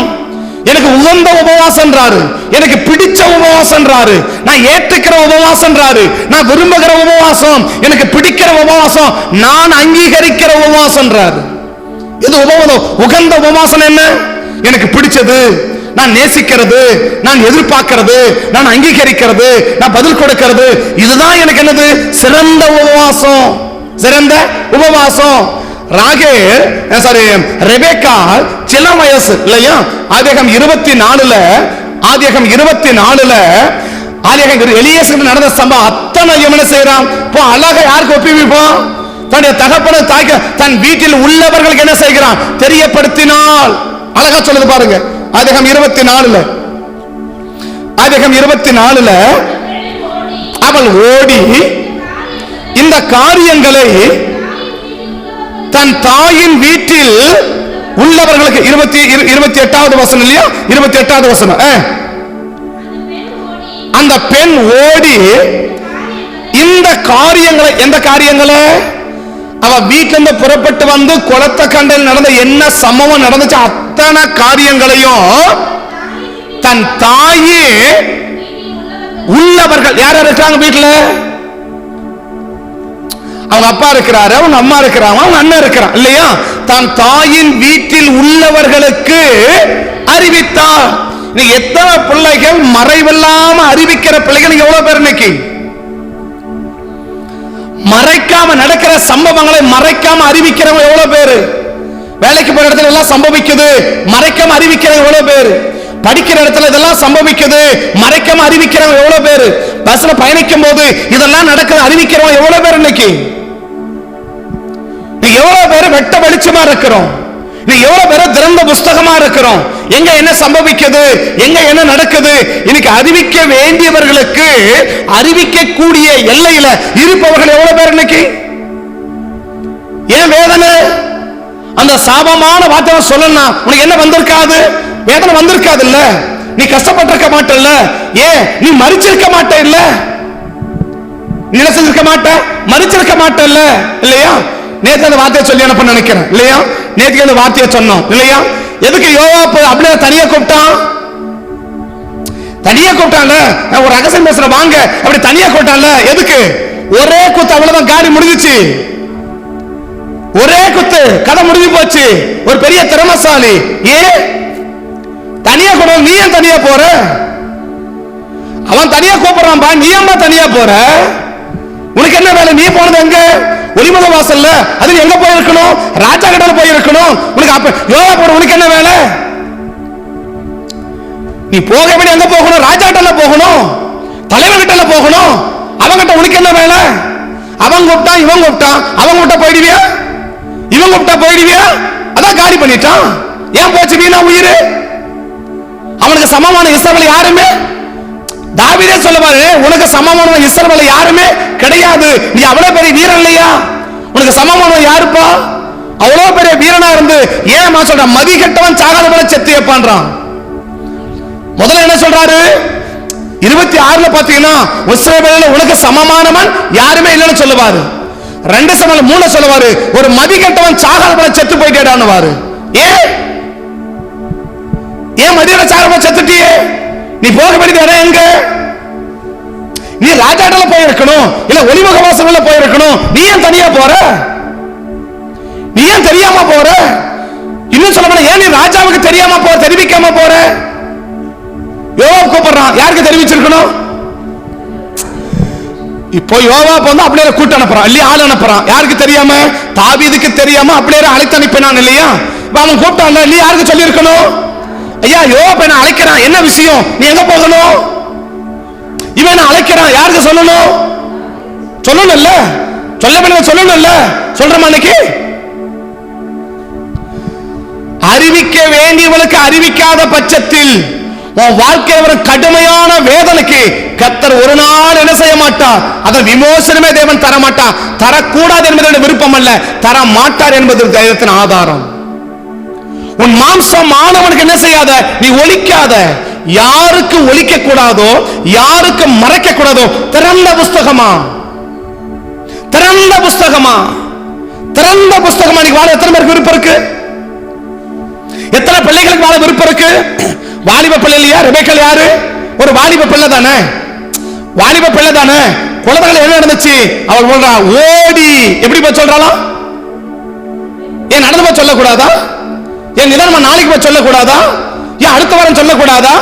எனக்கு உகந்த உபவாசம்ன்றாரு, எனக்கு பிடிச்ச உபவாசம்ன்றாரு, நான் ஏற்றுக்கிற உபவாசம்ன்றாரு, நான் விரும்புகிற உபவாசம், எனக்கு பிடிக்கிற உபவாசம், நான் அங்கீகரிக்கிற உபவாசம்ன்றாரு. இது உபவாசம். உகந்த உபவாசம் என்ன? எனக்கு பிடிச்சது, நான் நேசிக்கிறது, நான் எதிர்பார்க்கிறது, நான் அங்கீகரிக்கிறது, நான் பதில் கொடுக்கிறது, இதுதான் எனக்கு என்னது? சிறந்த உபவாசம். சிறந்த உபவாசம். ரெபேக்கா சில வயசு இல்லையா? ஆதியாகமம் 24ல எலியேசருக்கு நடந்த சம்பவம் அத்தனை என்ன செய்யறான்? அழகா யாருக்கு ஒப்புவிப்பான்? தன்னுடைய தகப்பன தாய்க்கு, தன் வீட்டில் உள்ளவர்களுக்கு என்ன செய்கிறான்? தெரியப்படுத்தினால். அழகா சொல்லுது பாருங்க. ஆதியாகமம் 24ல அவள் ஓடி இந்த காரியங்களை தன் தாயின் வீட்டில் உள்ளவர்களுக்கு 28வது வசனம் இல்லையா? 28வது வசனம். அந்த பெண் ஓடி இந்த காரியங்களை, எந்த காரியங்களை? அவ வீட்டில இருந்து புறப்பட்டு வந்து குளத்த கண்டையில் நடந்த என்ன சம்பவம் நடந்துச்சு அத்தனை காரியங்களையும் தன் தாயே உள்ளவர்கள் யார் இருக்காங்க வீட்டுல? அவங்க அப்பா இருக்கிறாரு, அவங்க அம்மா இருக்கிறாங்க, அவங்க அண்ணன் இருக்கிறான் இல்லையா? தன் தாயின் வீட்டில் உள்ளவர்களுக்கு அறிவித்தார். எத்தனை பிள்ளைகள் மறைவில்லாம அறிவிக்கிற பிள்ளைகள் எவ்வளவு பேர் இன்னைக்கு? மறைக்காம நடக்கிற சம்பவங்களை மறைக்காம அறிவிக்கிறவங்க எவ்வளவு பேரு? வேலைக்கு போற இடத்துல எல்லாம் சம்பவிக்குது, மறைக்காம அறிவிக்கிறவங்க எவ்வளவு பேரு? படிக்கிற இடத்துல இதெல்லாம் சம்பவிக்குது, மறைக்காம அறிவிக்கிறவங்க எவ்வளவு பேரு? பஸ்ல பயணிக்கும் போது இதெல்லாம் நடக்குது, அறிவிக்கிறவங்க எவ்வளவு பேர்? இன்னைக்கு எவ்வளவு பேர் வெட்ட வெளிச்சமா இருக்கிறோம்? எவ்வளவு பேர் திறந்த புஸ்தகமா இருக்கிறோம்? எங்க என்ன சம்பவிக்குது, எங்க என்ன நடக்குது? இன்னைக்கு அறிவிக்க வேண்டியவர்களுக்கு அறிவிக்கக்கூடிய எல்லையில இருப்பவர்கள் எவ்வளவு பேர்? இன்னைக்கு ஏன் வேதனை? அந்த சாபமான வார்த்தை சொல்லணும். உனக்கு என்ன வந்திருக்காது? வேதனை வந்திருக்காது இல்ல? நீ கஷ்டப்பட்டிருக்க மாட்டல்ல? ஏன் நீ மரிச்சிருக்க மாட்ட இல்ல? நீ செஞ்சிருக்க மாட்ட, மரிச்சிருக்க மாட்டல்ல இல்லையா? நேற்று அந்த வார்த்தையை சொல்லி அனுப்ப நினைக்கிறேன் இல்லையா? நேற்று அந்த வார்த்தையை சொன்னோம் இல்லையா? எதுக்கு யோவாப்பு அப்படியே தனியா கூப்பிட்டான்? தனியா கூப்பிட்டான்ல, ஒரு ரகசியம் பேசுற வாங்க அப்படி தனியா கூப்பிட்டான்ல. எதுக்கு? ஒரே குத்து, அவ்வளவுதான், காரி முடிஞ்சிச்சு. ஒரே குத்து, கதை முடிஞ்சு போச்சு. ஒரு பெரிய திறமசாலி. ஏன் தனியா கூட? நீ ஏன் தனியா போற? அவன் தனியா கூப்பிடுறான், நீ ஏமா தனியா போற? உனக்கு என்ன வேலை? நீ போனது எங்க? ஒளிமத வாசல்ல. அது எங்க போயிருக்கணும்? ராஜா கிட்ட போயிருக்கணும். உனக்கு அப்ப யோகா போற, உனக்கு என்ன வேலை? நீ போக வேண்டிய எங்க போகணும்? ராஜா கிட்ட போகணும், தலைவர் கிட்ட போகணும். அவங்கிட்ட உனக்கு என்ன வேலை? அவன் கூப்பிட்டா, இவன் கூப்பிட்டா, அவன் கூப்பிட்டா போயிடுவியா? இவன் கூப்பிட்டா போயிடுவியா? அதான் காலி பண்ணிட்டான். ஏன் போச்சு வீணா உயிர்? அவனுக்கு சமமான இஸ்ரவேல் யாருமே, தாவீதே சொல்லுவாரு, உனக்கு சமமான இஸ்ரவேல் யாருமே கிடையாது. நீ அவ்வளவு பெரிய வீரன் இல்லையா? உனக்கு சமமான யாருப்பா? அவ்வளவு பெரிய வீரனா இருந்து ஏன் சொல்ற? மதி கெட்டவன் சாகாத போல செத்து வைப்பான்றான். முதல்ல என்ன சொல்றாரு? 26 பாத்தீங்கன்னா இஸ்ரவேலில் உனக்கு சமமானவன் யாருமே இல்லைன்னு சொல்லுவாரு. 2 சமயம் 3 சொல்லுவாரு, ஒரு மதி கட்டவன் சாகாத செத்து போயிட்டேடான்னுவாரு. ஏன் மதியோட சாகாத செத்துட்டியே? நீ போக வேண்டியது இடம் எங்க? நீ ராஜாட்டல போயிருக்கணும், இல்ல ஒளிமுக வாசல்ல போயிருக்கணும். நீ ஏன் தனியா போற? நீ ஏன் தெரியாம போற? இன்னும் சொல்ல ஏன் நீ ராஜாவுக்கு தெரியாம போற, தெரிவிக்காம போற? யோவாப் கூப்பிடுறான், யாருக்கு தெரிவிச்சிருக்கணும்? இப்போ யோவாப் வந்து அப்படியே கூட்டு அனுப்புறான், இல்லையா ஆள் அனுப்புறான். யாருக்கு தெரியாம? தாவீதுக்கு தெரியாம அப்படியே அழைத்து அனுப்பினான் இல்லையா? அவன் கூப்பிட்டான் இல்லையா, யாருக்கு சொல்லி இருக்கணும்? ஐயா யோவாப் என்ன அழைக்கிறான், என்ன விஷயம், நீ எங்க போகணும்? இவன் அழைக்கிறான், யாருக்கு சொல்லணும்? சொல்லணும் இல்ல, சொல்லணும் இல்ல, சொல்றமா இன்னைக்கு? அறிவிக்க வேண்டியவளுக்கு அறிவிக்காத பட்சத்தில் உன் வாழ்க்கை ஒரு கடுமையான வேதனைக்கு கர்த்தர் ஒரு நாள் என்ன செய்ய மாட்டார், அதை விமோசனமே தேவன் தர மாட்டார். தரக்கூடாது என்பது விருப்பம் அல்ல, தர மாட்டார் என்பது தெய்வத்தின் ஆதாரம். உன் மாம்சம் ஆனவனுக்கு என்ன செய்யாத, நீ ஒழிக்காத. யாருக்கு ஒழிக்க கூடாதோ, யாருக்கு மறைக்க கூடாதோ, திறந்த புஸ்தகமா, திறந்த புஸ்தகமா, திறந்த புஸ்தகமா. நீ வாழ எத்தனை பேருக்கு விருப்பம் இருக்கு? எத்தனை பிள்ளைகளுக்கு வாழ விருப்பம் இருக்கு? வாலிப பிள்ளை இல்லையா? ரெபேக்காள் யாரு? ஒரு வாலிப பிள்ளை தானே, வாலிப பிள்ளை தானே. குழந்தைகள் என்ன நடந்துச்சு? அவள் சொல்றா, ஓடி எப்படி போய் சொல்றாளாம்? ஏன் நடந்து போய் சொல்லக்கூடாதா? ஏன் நிதானமா நாளைக்கு போய் சொல்லக்கூடாதா? ஏன் அடுத்த வாரம் சொல்லக்கூடாதா?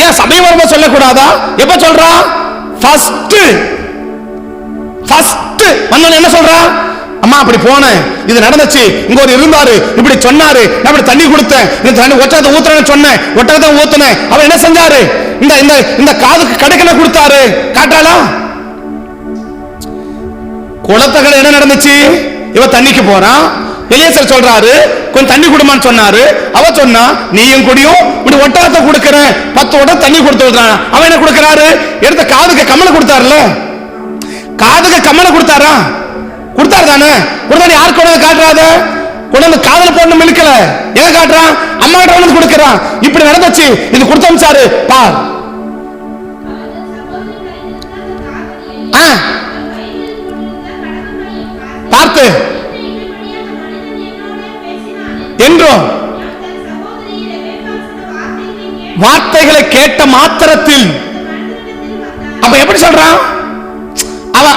ஏன் சபை வரும்போது சொல்லக்கூடாதா? எப்ப சொல்றா? ஃபர்ஸ்ட் வந்தோன்னு என்ன சொல்றா? அம்மா அப்படி போனேன், இது நடந்துச்சு, இங்க ஒரு இருந்தாரு, இப்படி சொன்னாரு, நான் இப்படி தண்ணி கொடுத்தேன், இந்த தண்ணி ஒட்டகத்தை ஊத்துறேன்னு சொன்னேன், ஒட்டகத்தை ஊத்துனேன். அவர் என்ன செஞ்சாரு? இந்த இந்த இந்த காதுக்கு கடுக்கனை கொடுத்தாரு. காட்டாளா? குளத்தகல என்ன நடந்துச்சு? இவ தண்ணிக்கு போறான், எலியேசர் சொல்றாரு கொஞ்சம் தண்ணி குடுமான்னு சொன்னாரு. அவ சொன்னா நீயும் குடியும், இப்படி ஒட்டகத்தை கொடுக்கிறேன், 10 ஒட்டகம் தண்ணி கொடுத்து விடுறான். அவன் என்ன கொடுக்கிறாரு? எடுத்த காதுக்கு கம்மலை கொடுத்தாருல, காதுக்கு கம்மலை கொடுத்தாரா? கொடுத்தாரு தானே. கொடுத்தா யாருக்கு கொண்டு காட்டுறாத? கொண்டு காதல போடணும் மினுக்கல, எங்க காட்டுறான்? அம்மா கிட்ட வந்து கொடுக்கிறான். இப்படி நடந்துச்சு, இது கொடுத்து அனுப்பிச்சாரு பார். பார்த்து என்றும் வார்த்தைகளை கேட்ட மாத்திரத்தில் அப்ப எப்படி சொல்றான்?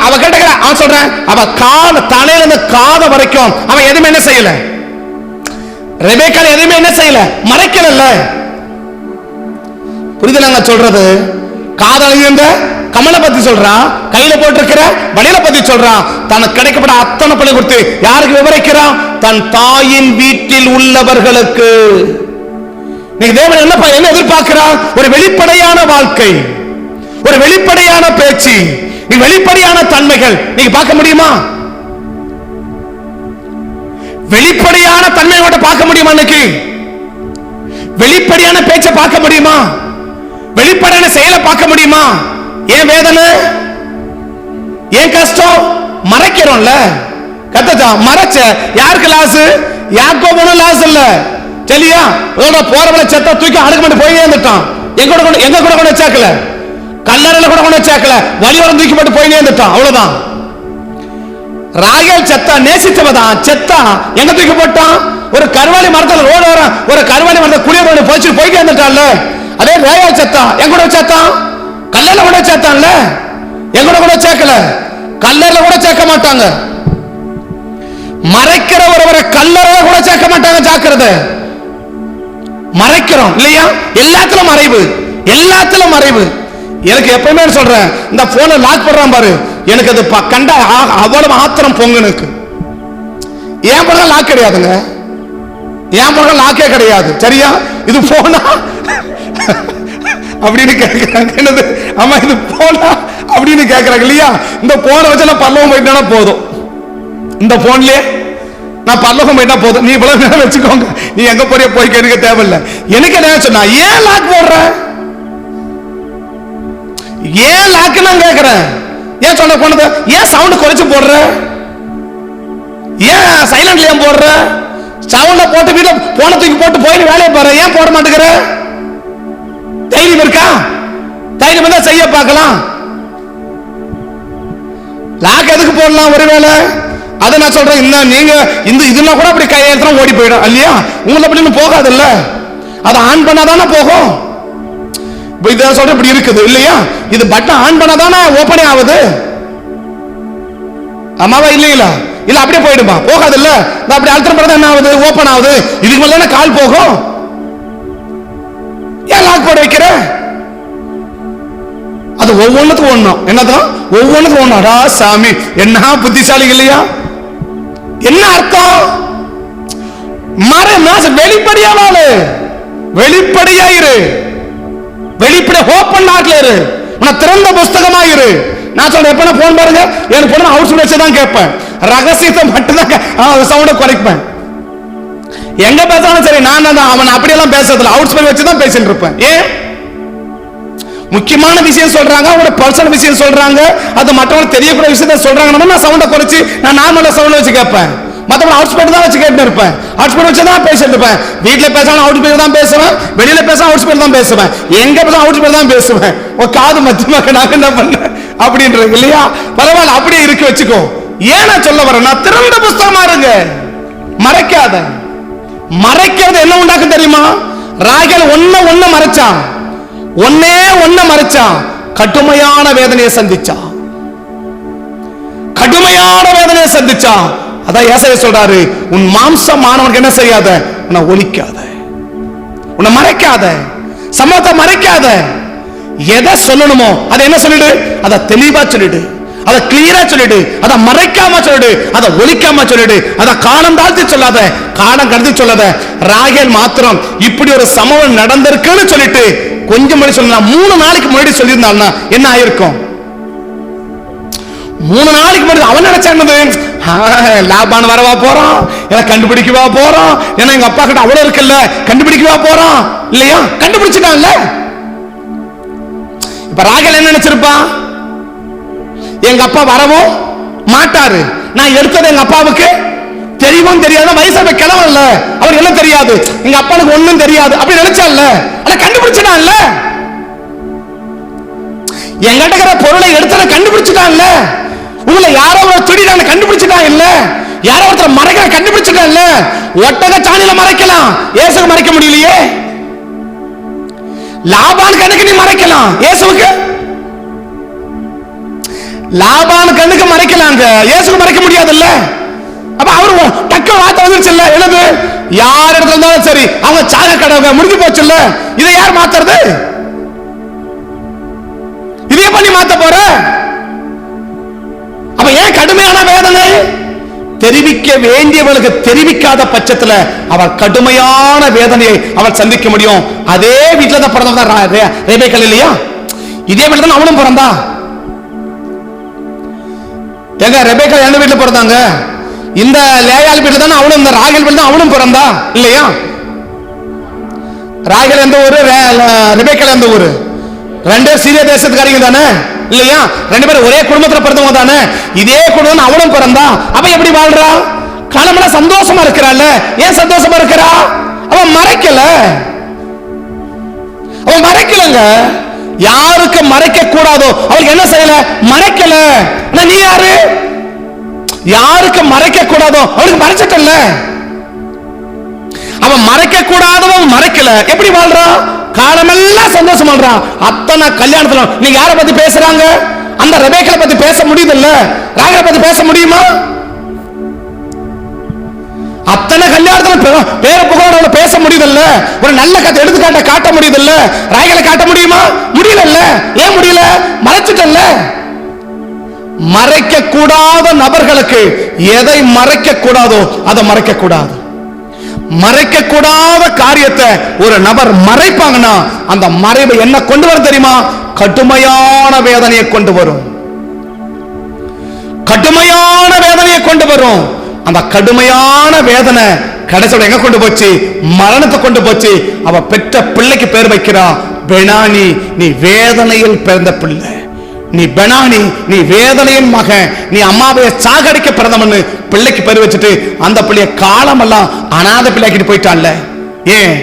அவ கேட்ட அவன் சொல்றான், அவ காத தலையில இருந்து காத வரைக்கும் அவன் எதுவுமே என்ன செய்யல, ரெபேக்காள் எதுவுமே என்ன செய்யல, மறைக்கல. புரியுதுல சொல்றது? காதல இருந்த கமலை பத்தி சொல்றான், கையில போட்டிருக்கிற வளையல பத்தி சொல்றான். தனக்கு கிடைக்கப்பட்ட அத்தனை பணி கொடுத்து யாருக்கு விவரிக்கிறான்? தன் தாயின் வீட்டில் உள்ளவர்களுக்கு. தேவன் என்ன எதிர்பார்க்கிறான்? ஒரு வெளிப்படையான வாழ்க்கை, ஒரு வெளிப்படையான பேச்சு, நீ வெளிப்படையான தன்மைகள் நீங்க பார்க்க முடியுமா? வெளிப்படையான தன்மையோட பார்க்க முடியுமா? இன்னைக்கு வெளிப்படையான பேச்சை பார்க்க முடியுமா? வெளிப்படையான செயலை பார்க்க முடியுமா? ஏன் வேதனை, ஏன் கஷ்டம்? மறைக்கிறோம்ல. கத்தா மறைச்ச யாருக்கு லாஸ்? யாக்கோபு லாஸ் இல்ல, சரியா? போறவளை செத்த தூக்கி அடுக்க மட்டும் போய் வந்துட்டான். எங்க கூட கொண்டு சேர்க்கல, கல்லறையில கூட கொண்டு சேர்க்கல, வழிவரம் தூக்கி போட்டு போய் வந்துட்டான். அவ்வளவுதான். ராகேல் செத்தா, நேசித்தவதான் செத்தா, எங்க தூக்கி போட்டான்? ஒரு கருவாளி மரத்துல ரோடு வர, ஒரு கருவாளி மரத்தை குளிய போட்டு போச்சு போயிட்டு வந்துட்டான்ல. அதே ராகேல் செத்தா, எங்க கூட சேர்த்தான்? கல்லறையில கூட சேர்த்தான்ல. எங்க கூட சேர்க்கல, கல்லறையில கூட சேர்க்க மாட்டாங்க. மறைக்கிற ஒருவரை கல்லறையில கூட சேர்க்க மாட்டாங்க. ஜாக்கிரதை. மறைக்கிறோம் இல்லையா? எல்லாத்திலும் மறைவு, எல்லாத்திலும் மறைவு. எனக்கு எப்பவுமே சொல்றேன், இந்த போனை லாக் பண்றான் பாரு, எனக்கு அது கண்டா அவ்வளவு ஆத்திரம் பொங்கனுக்கு. என் போன லாக் கிடையாதுங்க, என் போன லாக்கே கிடையாது, சரியா? இது போனா அப்படின்னு கேட்கிறாங்க. என்னது? ஆமா இது போனா அப்படின்னு கேட்கிறாங்க இல்லையா? இந்த போனை வச்சு நான் பல்லவம் போயிட்டா போதும், இந்த போன்லயே நான் பல்லவம் போயிட்டா போதும், நீ இவ்வளவு நேரம் வச்சுக்கோங்க, நீ எங்க போறிய போய் கேட்க தேவையில்லை. எனக்கு என்ன சொன்னா, ஏன் லாக் போடுற? ஏன் லாக் நான் கேட்கிறேன். ஏன் சொல்ல போனது? ஏன் சவுண்ட் குறைச்சு போடுற? ஏன் சைலண்ட்ல ஏன் போடுற? சவுண்ட போட்டு வீட்டுல போன தூக்கி போட்டு போய் வேலையை பாரு, ஏன் போட மாட்டேங்கிற? தைரியம் இருக்கா? தைரியம் தான் செய்ய பார்க்கலாம். லாக் எதுக்கு போடலாம்? ஒருவேளை அதை நான் சொல்றேன், இந்த நீங்க இந்த இதெல்லாம் கூட அப்படி கையெழுத்தா ஓடி போயிடும் இல்லையா? உங்களை அப்படின்னு போகாது இல்ல, அதை ஆன் பண்ணாதானே போகும். இப்போ இதை சொல்ற இப்படி இருக்குது இல்லையா? இது பட்டன் ஆன் பண்ணாதானே ஓப்பனே ஆகுது. ஆமாவா இல்லைங்களா? இல்ல அப்படியே போயிடுமா? போகாது இல்ல. அப்படி அழுத்தம் பண்ணா என்ன ஆகுது? ஓப்பன் ஆகுது. இதுக்கு மேல கால் போகும். ஏன் லாக் போட வைக்கிற? அது ஒவ்வொன்றுக்கும் ஒண்ணும் என்னதான் ஒவ்வொன்றுக்கும் ஒண்ணும். அடா சாமி என்ன புத்திசாலி இல்லையா? என்ன அர்த்தம்? வெளிப்படையானாலு வெளிப்படையாயிரு, வெளிப்படை ஓப்பன் லாக்ல இரு, திறந்த புஸ்தகமா இரு. நான் சொல்றேன், எப்ப போன் பாருங்க, எனக்கு போன அவுட் ஸ்பீட் வச்சு தான் கேட்பேன், ரகசியத்தை மட்டும் தான் சவுண்ட குறைப்பேன். எங்க பேசாலும் சரி, நான் அவன் அப்படியெல்லாம் பேசுறதுல அவுட் ஸ்பீட் வச்சு தான் பேசிட்டு இருப்பேன். ஏன்? முக்கியமான விஷயம் சொல்றாங்க, அவங்களோட பர்சனல் விஷயம் சொல்றாங்க, அது மற்றவங்களுக்கு தெரியக்கூடிய விஷயத்த சொல்றாங்கன்னா நான் சவுண்ட குறைச்சு நான் நார்மலா சவுண்ட் வச்சு கேட்பேன். மற்றவங்க அவுட் ஸ்பீட் தான் வச்சு கேட்டு இருப்பேன், அவுட் ஸ்பீட் வச்சு தான் பேசிட்டு இருப்பேன். வீட்டில் பேசாலும் அவுட் ஸ்பீட் தான் பேசுவேன், வெளியில பேசாலும் அவுட் ஸ்பீட் தான் பேசுவேன், எங்க பேசாலும் அவுட் ஸ்பீட் தான் பேசுவேன். ஒரு காது மத்தியமாக நான் என்ன பண்ணேன் அப்படின்றது இல்லையா? பரவாயில்ல, அப்படியே இருக்கு வச்சுக்கோ. ஏன் நான் சொல்ல வரேன், நான் திறந்த புஸ்தகமா இருங்க, மறைக்காத. மறைக்கிறது என்ன உண்டாக்கும் தெரியுமா? ராகேல் ஒன்ன மறைச்சான், ஒன்ன மறைச்சான், கடுமையான வேதனையை சந்திச்சான், கடுமையான வேதனையை சந்திச்சான். அதான் ஏசாயா சொல்றாரு, உன் மாம்சமானவனுக்கு என்ன செய்யாத, உன்னை ஒலிக்காத, உன்னை மறைக்காத, சமத்தை மறைக்காத. எதை சொல்லணுமோ அதை என்ன சொல்லிடு, அதை தெளிவா சொல்லிடு, அதை கிளியரா சொல்லிடு, அதை மறைக்காம சொல்லிடு, அதை ஒலிக்காம சொல்லிடு, அதை காலம் தாழ்த்தி சொல்லாத, காலம் கடத்தி சொல்லாத. ராகேல் மாத்திரம் இப்படி ஒரு சம்பவம் நடந்திருக்குன்னு சொல்லிட்டு கொஞ்சம் முன்னாடி சொல்லலாம், 3 நாளைக்கு முன்னாடி சொல்லியிருந்தான்னா என்ன ஆயிருக்கும்? 3 நாளைக்கு முன்னாடி அவன் நினைச்சானது, லாபான் வரவா போறான், எனக்கு கண்டுபிடிக்கவா போறான், ஏன்னா எங்க அப்பா கிட்ட அவ்வளவு இருக்குல்ல, கண்டுபிடிக்கவா போறான் இல்லையா? கண்டுபிடிச்சிட்டான்ல. இப்ப ராகேல் என்ன நினைச்சிருப்பான், எங்க அப்பா வரவும் மாட்டாரு, நான் எடுத்தது எங்க அப்பாவுக்கு தெரியும் தெரியாத, வயசாக கிளவல்ல, அவருக்கு என்ன தெரியாது, எங்க அப்பாவுக்கு ஒண்ணும் தெரியாது அப்படி நினைச்சான்ல, அதை கண்டுபிடிச்சிட்டான்ல. எங்கிட்ட இருக்கிற பொருளை எடுத்தத கண்டுபிடிச்சிட்டான்ல. உங்களை யாரோ திருடினாங்க கண்டுபிடிச்சிட்டான் இல்ல, யாரோ ஒருத்தர் மறைக்க கண்டுபிடிச்சிட்டான் இல்ல. ஒட்டக சாணியில மறைக்கலாம், இயேசுக்கு மறைக்க முடியலையே. லாபான் கண்ணுக்கு நீ மறைக்கலாம், இயேசுவுக்கு லாபான் கண்ணுக்கு மறைக்கலாங்க, இயேசுக்கு மறைக்க முடியாதுல்ல. அப்ப அவரு டக்கு வார்த்தை வந்துருச்சு இல்ல, எழுது யார் இடத்துல இருந்தாலும் சரி அவங்க சாக கடவுங்க முடிஞ்சு போச்சு இல்ல. இதை யார் மாத்துறது? இதைய பண்ணி மாத்த போற? அப்ப ஏன் கடுமையான வேதனை? தெரிவிக்க வேண்டியவளுக்கு தெரிவிக்காத பட்சத்துல அவள் கடுமையான வேதனையை அவள் சந்திக்க முடியும். அதே வீட்டுல தான் பிறந்தவன் ரெபேக்கா இல்லையா? இதே வீட்டுல தான் அவளும் பிறந்தா. எங்க ரெபேக்கா எந்த வீட்டுல பிறந்தாங்க? இந்த லேயாள் வீட்டுல தானே அவளும், இந்த ராகேல் வீட்டுல தான் அவளும் பிறந்தா இல்லையா? ராகேல் எந்த ஊரு, ரெபேக்கா எந்த ஊரு? ரெண்டே சீரிய தேசத்துக்காரங்க தானே இல்லையா? 2 பேரும் ஒரே குடும்பத்துல பிறந்தவங்க தானே. இதே குடும்பம் அவளும் பிறந்தா. அவ எப்படி வாழ்றா? காலமெல்லாம் சந்தோஷமா இருக்கிறாள். ஏன் சந்தோஷமா இருக்கிறா? அவன் மறைக்கல, அவன் மறைக்கலங்க. யாருக்கு மறைக்க கூடாதோ அவளுக்கு என்ன செய்யல, மறைக்கல. நீ யாரு? யாருக்கு மறைக்க கூடாதோ அவளுக்கு மறைச்சிட்டல்ல. அவன் மறைக்க கூடாதவன் மறைக்கல, எப்படி வாழ்றான்? காலமெல்லாம் சந்தோஷம் வாழ்றான். அத்தனை கல்யாணத்துல நீங்க யாரை பத்தி பேசுறாங்க? அந்த ரெபேக்காவை பத்தி பேச முடியுது இல்ல, ராகேலை பத்தி பேச முடியுமா? அத்தனை கல்யாணத்துல பேர புகழோட பேச முடியுதல்ல, ஒரு நல்ல கதை எடுத்துக்காட்ட காட்ட முடியுதல்ல, ராகேலை காட்ட முடியுமா? முடியல. ஏன் முடியல? மறைச்சிட்டல்ல. மறைக்க கூடாத நபர்களுக்கு எதை மறைக்க கூடாதோ அதை மறைக்க கூடாது. மறைக்க கூடாத காரியத்தை ஒரு நபர் மறைப்பாங்கன்னா அந்த மறைவு என்ன கொண்டு வரும் தெரியுமா? கடுமையான வேதனையை கொண்டு வரும், கடுமையான வேதனையை கொண்டு வரும். அந்த கடுமையான வேதனை கடைசியோட எங்க கொண்டு போச்சு? மரணத்தை கொண்டு போச்சு. அவ பெற்ற பிள்ளைக்கு பேர் வைக்கிறா பெனானி, நீ வேதனையில் பிறந்த பிள்ளை, நீ பெனானி, நீ வேதனையின் மகன், நீ அம்மாவை சாகடிக்க பிறந்தவன்னு பிள்ளைக்கு பேர் வச்சுட்டு அந்த பிள்ளைய காலமெல்லாம் அனாதை பிள்ளைக்கிட்டு போயிட்டான்ல. ஏன்?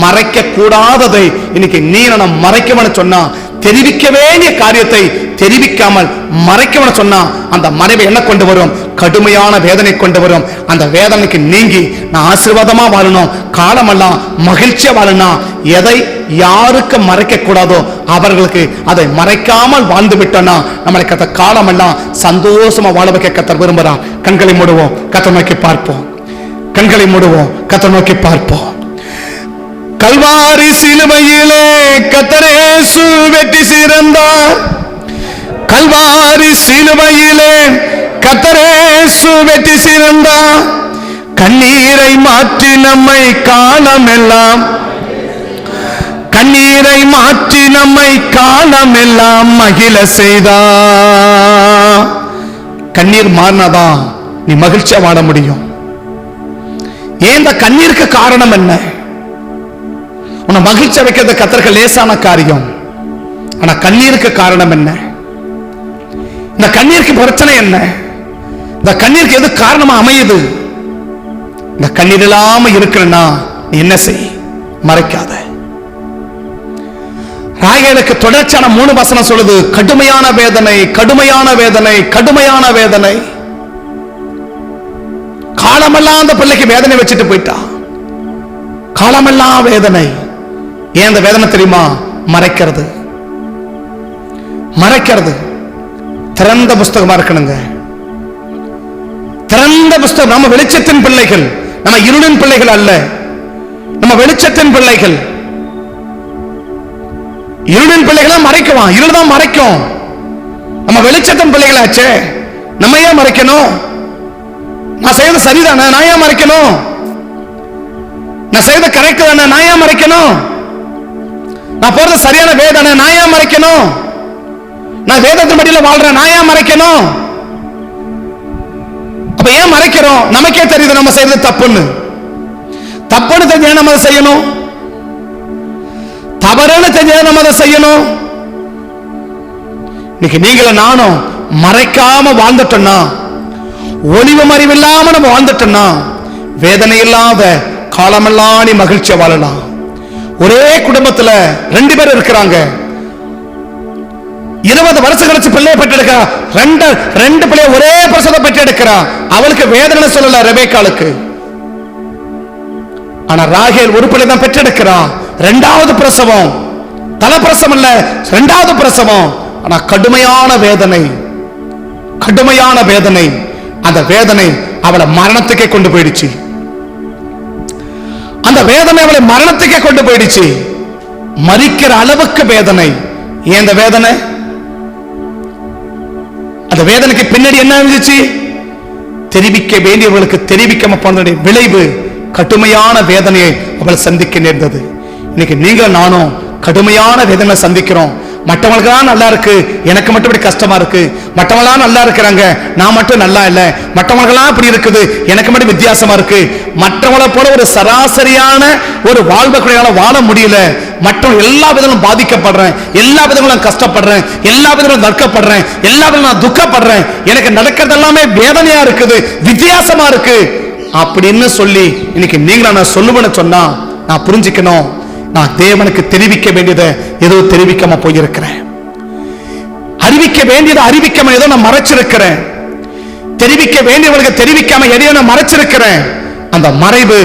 மறைக்க கூடாததை இன்னைக்கு நீ நான் மறைக்கவனு சொன்னா தெரிவிக்க வேண்டிய காரியத்தை தெரிவிக்காமல் மறைக்கவன சொன்னா அந்த மறைவை என்ன கொண்டு வரும்? கடுமையான வேதனை கொண்டு வரும். அந்த வேதனைக்கு நீங்கி நான் ஆசீர்வாதமா வாழணும், காலமெல்லாம் மகிழ்ச்சியா வாழணும். எதை யாருக்கு மறைக்க கூடாதோ அவர்களுக்கு அதை மறைக்காமல் வாழ்ந்து விட்டோம்னா நம்மளை கத்த காலமெல்லாம் சந்தோஷமா வாழ வைக்க கத்தர் விரும்புறான். கண்களை மூடுவோம், கத்த நோக்கி பார்ப்போம். கண்களை மூடுவோம், கத்த நோக்கி பார்ப்போம். கல்வாரி சிலுவையிலே கர்த்தர் இயேசு வெற்றி சிறந்தார். கல்வாரி சிலுவையிலே கர்த்தர் இயேசு வெற்றி சிறந்தார். கண்ணீரை மாற்றி நம்மை காலமெல்லாம், கண்ணீரை மாற்றி நம்மை காலமெல்லாம் மகிழ செய்தார். கண்ணீர் மாறினாதான் நீ மகிழ்ச்சியா வாழ முடியும். ஏன் இந்த கண்ணீருக்கு காரணம் என்ன? உன்னை மகிழ்ச்சி வைக்கிறது கர்த்தருக்கு லேசான காரியம். ஆனா கண்ணீருக்கு காரணம் என்ன? இந்த கண்ணீருக்கு பிரச்சனை என்ன? இந்த கண்ணீருக்கு எது காரணமா அமையுது? இந்த கண்ணீர் இல்லாம இருக்கிறன்னா நீ என்ன செய்? மறைக்காத. ராகேலுக்கு தொடர்ச்சியான 3 வசனம் சொல்லுது, கடுமையான வேதனை, கடுமையான வேதனை, கடுமையான வேதனை. காலமெல்லாம் அந்த பிள்ளைக்கு வேதனை வச்சுட்டு போயிட்டா. காலமெல்லாம் வேதனை. ஏன் அந்த வேதனை தெரியுமா? மறைக்கிறது. மறைக்கிறது. திறந்த புஸ்தகமா இருக்கணுங்க. திறந்த புஸ்தகம். நம்ம வெளிச்சத்தின் பிள்ளைகள், நம்ம இருளின் பிள்ளைகள் அல்ல. நம்ம வெளிச்சத்தின் பிள்ளைகள். இருளின் பிள்ளைகளா மறைக்குவான், இருள் தான் மறைக்கும். நம்ம வெளிச்சத்தின் பிள்ளைகளாச்சே, நம்ம ஏன் மறைக்கணும்? நான் செய்யறது சரிதானே, நான் ஏன் மறைக்கணும்? நான் செய்யறது கரெக்ட் தானே, நான் ஏன் மறைக்கணும்? நான் போறது சரியான வேதானே, நான் ஏன் மறைக்கணும்? நான் வேதத்தின் படியில வாழ்றேன், நான் ஏன் மறைக்கணும்? அப்ப ஏன் மறைக்கிறோம்? நமக்கே தெரியுது நம்ம செய்யறது தப்புன்னு. தப்புன்னு தெரிஞ்சா நம்ம அதை செய்யணும். தவறுன்னு தெரிஞ்சா நம்ம அதை செய்யணும். இன்னைக்கு நீங்களும் நானும் மறைக்காம வாழ்ந்துட்டோம்னா, ஒளிவு மறைவில்லாம நம்ம வாழ்ந்துட்டோம்னா, வேதனை இல்லாத காலமெல்லாம் நீ மகிழ்ச்சியா வாழலாம். ஒரே குடும்பத்துல 2 பேர் இருக்கிறாங்க. 20 வருஷம் கழிச்சு பிள்ளைய பெற்றெடுக்கிறா. 2 பிள்ளைய ஒரே பிரசவத்தை பெற்றெடுக்கிறா. அவளுக்கு வேதனை சொல்லல ரெபேக்காளுக்கு. ஆனா ராகேல் ஒரு பிள்ளை தான் பெற்றெடுக்கிறா. 2வது பிரசவம், தல பிரசவம் இல்ல, 2வது பிரசவம். ஆனா கடுமையான வேதனை, கடுமையான வேதனை. அந்த வேதனை அவளை மரணத்துக்கே கொண்டு போயிடுச்சு. அந்த வேதனை அவளை மரணத்துக்கே கொண்டு போயிடுச்சு. மரிக்கிற அளவுக்கு வேதனை. ஏன் அந்த வேதனை? அந்த வேதனைக்கு பின்னாடி என்ன இருந்துச்சு? தெரிவிக்க வேண்டியவர்களுக்கு தெரிவிக்காம போனதுடைய விளைவு கடுமையான வேதனையை அவள் சந்திக்க நேர்ந்தது. இன்னைக்கு நீங்களும் நானும் கடுமையான வேதனை சந்திக்கிறோம். மற்றவங்களுக்கெல்லாம் நல்லா இருக்கு, எனக்கு மட்டும் இப்படி கஷ்டமா இருக்கு. மற்றவங்களாம் நல்லா இருக்கிறாங்க, நான் மட்டும் நல்லா இல்லை. மற்றவங்களுக்கெல்லாம் இப்படி இருக்குது, எனக்கு மட்டும் வித்தியாசமா இருக்கு. மற்றவங்களை போல ஒரு சராசரியான ஒரு வாழ்வுக்குள்ளால வாழ முடியல. மற்றவங்க எல்லா விதங்களும் பாதிக்கப்படுறேன், எல்லா விதங்களும் கஷ்டப்படுறேன், எல்லா விதங்களும் நற்கப்படுறேன், எல்லா விதங்களும் நான் துக்கப்படுறேன். எனக்கு நடக்கிறது எல்லாமே வேதனையா இருக்குது, வித்தியாசமா இருக்கு அப்படின்னு சொல்லி இன்னைக்கு நீங்களா நான் சொல்லுவேன்னு சொன்னா நான் புரிஞ்சுக்கணும், நான் தேவனுக்கு தெரிவிக்க வேண்டியதை ஏதோ தெரிவிக்காம போயிருக்கிறேன். அறிவிக்க வேண்டியதை அறிவிக்காம ஏதோ நான் மறைச்சிருக்கிறேன். தெரிவிக்க வேண்டியவர்களுக்கு தெரிவிக்காம எதையோ நான் மறைச்சிருக்கிறேன். அந்த மறைவு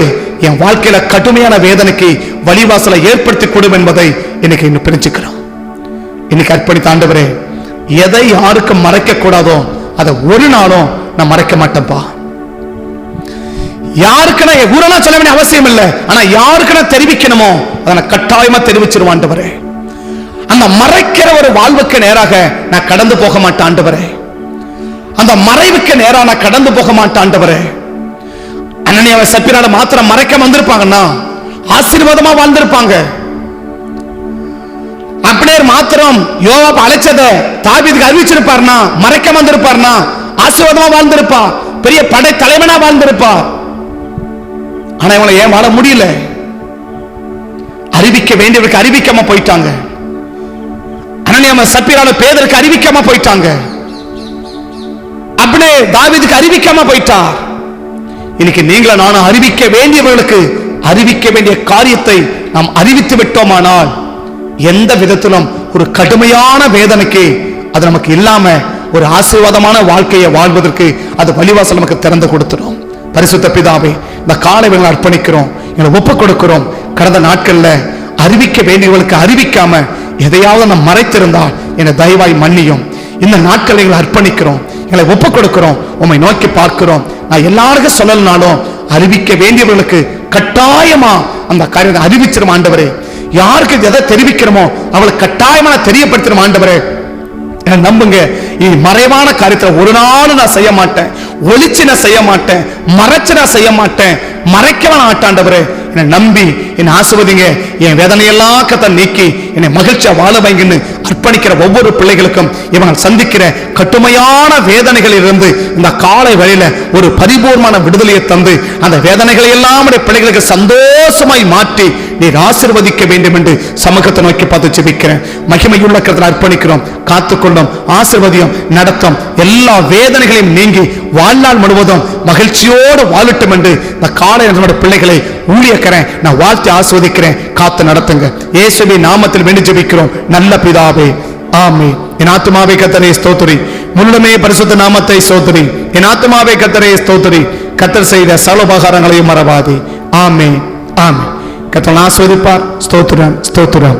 என் வாழ்க்கையில கடுமையான வேதனைக்கு வழிவாசலை ஏற்படுத்தி கூடும் என்பதை இன்னைக்கு இன்னும் புரிஞ்சுக்கிறோம். இன்னைக்கு அர்ப்பணித்த ஆண்டவரே, எதை யாருக்கும் மறைக்க கூடாதோ அதை ஒரு நாளும் நான் மறைக்க மாட்டேன்ப்பா. யாருக்கு நான் ஊரெல்லாம் சொல்ல வேண்டிய அவசியம் இல்லை, ஆனா யாருக்கு நான் தெரிவிக்கணுமோ அதை கட்டாயமா தெரிவிச்சிருவான் ஆண்டவரே. அந்த மறைக்கிற ஒரு வாழ்வுக்கு நேராக நான் கடந்து போக மாட்டேன் ஆண்டவரே. அந்த மறைவுக்கு நேராக நான் கடந்து போக மாட்டேன் ஆண்டவரே. அனனியாவை சப்பீரால மாத்திரம் மறைக்க வந்திருப்பாங்கன்னா ஆசீர்வாதமா வாழ்ந்திருப்பாங்க. அப்படியே மாத்திரம் யோவாப் அழைச்சதை தாவீதுக்கு அறிவிச்சிருப்பார்னா, மறைக்க வந்திருப்பார்னா ஆசீர்வாதமா வாழ்ந்திருப்பா, பெரிய படை தலைவனா வாழ்ந்திருப்பா. ஆனா இவங்களை ஏன் வாழ முடியல? அறிவிக்க வேண்டியவருக்கு அறிவிக்காம போயிட்டாங்க. அனனியா சப்பீரால பேதருக்கு அறிவிக்காம போயிட்டாங்க. அப்படியே தாவீதுக்கு அறிவிக்காம போயிட்டார். இன்னைக்கு நீங்களும் நானும் அறிவிக்க வேண்டியவர்களுக்கு அறிவிக்க வேண்டிய காரியத்தை நாம் அறிவித்து விட்டோமானால் எந்த விதத்திலும் ஒரு கடுமையான வேதனைக்கு அது நமக்கு இல்லாம ஒரு ஆசீர்வாதமான வாழ்க்கையை வாழ்வதற்கு அது வழிவாசல் நமக்கு திறந்து கொடுத்துடும். பரிசுத்த பிதாவே, இந்த காலை வேளை அர்ப்பணிக்கிறோம், எங்களை ஒப்பு கொடுக்கிறோம். கடந்த நாட்கள்ல அறிவிக்க வேண்டியவர்களுக்கு அறிவிக்காம எதையாவது நம்ம மறைத்திருந்தால் என்னை தயவாய் மன்னியும். இந்த நாட்களை எங்களை அர்ப்பணிக்கிறோம், எங்களை ஒப்பு கொடுக்கிறோம், உம்மை நோக்கி பார்க்கிறோம். நான் எல்லாருக்கும் சொல்லலனாலும் அறிவிக்க வேண்டியவர்களுக்கு கட்டாயமா அந்த காரியத்தை அறிவிச்சிடும் ஆண்டவரே. யாருக்கு எதை தெரிவிக்கிறோமோ அவளுக்கு கட்டாயமா தெரியப்படுத்திடும் ஆண்டவரே. நம்புங்க, மறைவான காரியத்தை ஒரு நாள் நான் செய்ய மாட்டேன், ஒளிச்சு நான் செய்ய மாட்டேன், மறைச்சு நான் செய்ய மாட்டேன், மறைக்கவன் ஆட்டாண்டவரே. என்னை நம்பி என்னை ஆசீர்வதிங்க. என் வேதனையெல்லாம் கத்த நீக்கி என்னை மகிழ்ச்சியா வாழ வைங்கன்னு அர்ப்பணிக்கிற ஒவ்வொரு பிள்ளைகளுக்கும் இவங்க சந்திக்கிற கட்டுமையான வேதனைகளில் இருந்து இந்த காலை வேளையில ஒரு பரிபூர்ணமான விடுதலையை தந்து அந்த வேதனைகளை எல்லாம் பிள்ளைகளுக்கு சந்தோஷமாய் மாற்றி நீர் ஆசீர்வதிக்க வேண்டும் என்று சமூகத்தை நோக்கி பார்த்து ஜெபிக்கிறேன். மகிமையுள்ள கருத்தில் அர்ப்பணிக்கிறோம். காத்துக்கொள்ளும், ஆசீர்வதியும், நடத்தும். எல்லா வேதனைகளையும் நீங்கி வாழ்நாள் முழுவதும் மகிழ்ச்சியோடு வாழட்டும் என்று இந்த காலை நம்முடைய பிள்ளைகளை ஊழியக்கிறேன் நான் வாழ்த்தி ஆஸ்வதிக்கிறேன். காத்து நடத்துங்க. இயேசுவின் நாமத்தில் வேண்டி ஜெபிக்கிறோம் நல்ல பிதாவே, ஆமென். என் ஆத்துமாவே கர்த்தரை ஸ்தோத்திரி, முழுமே பரிசுத்த நாமத்தை ஸ்தோத்திரி. என் ஆத்துமாவே கர்த்தரை ஸ்தோத்திரி, கர்த்தர் செய்த சகல உபகாரங்களையும் மறவாதே. ஆமென், ஆமென். கர்த்தர் ஆசீர்வதிப்பார். ஸ்தோத்திரம், ஸ்தோத்திரம்.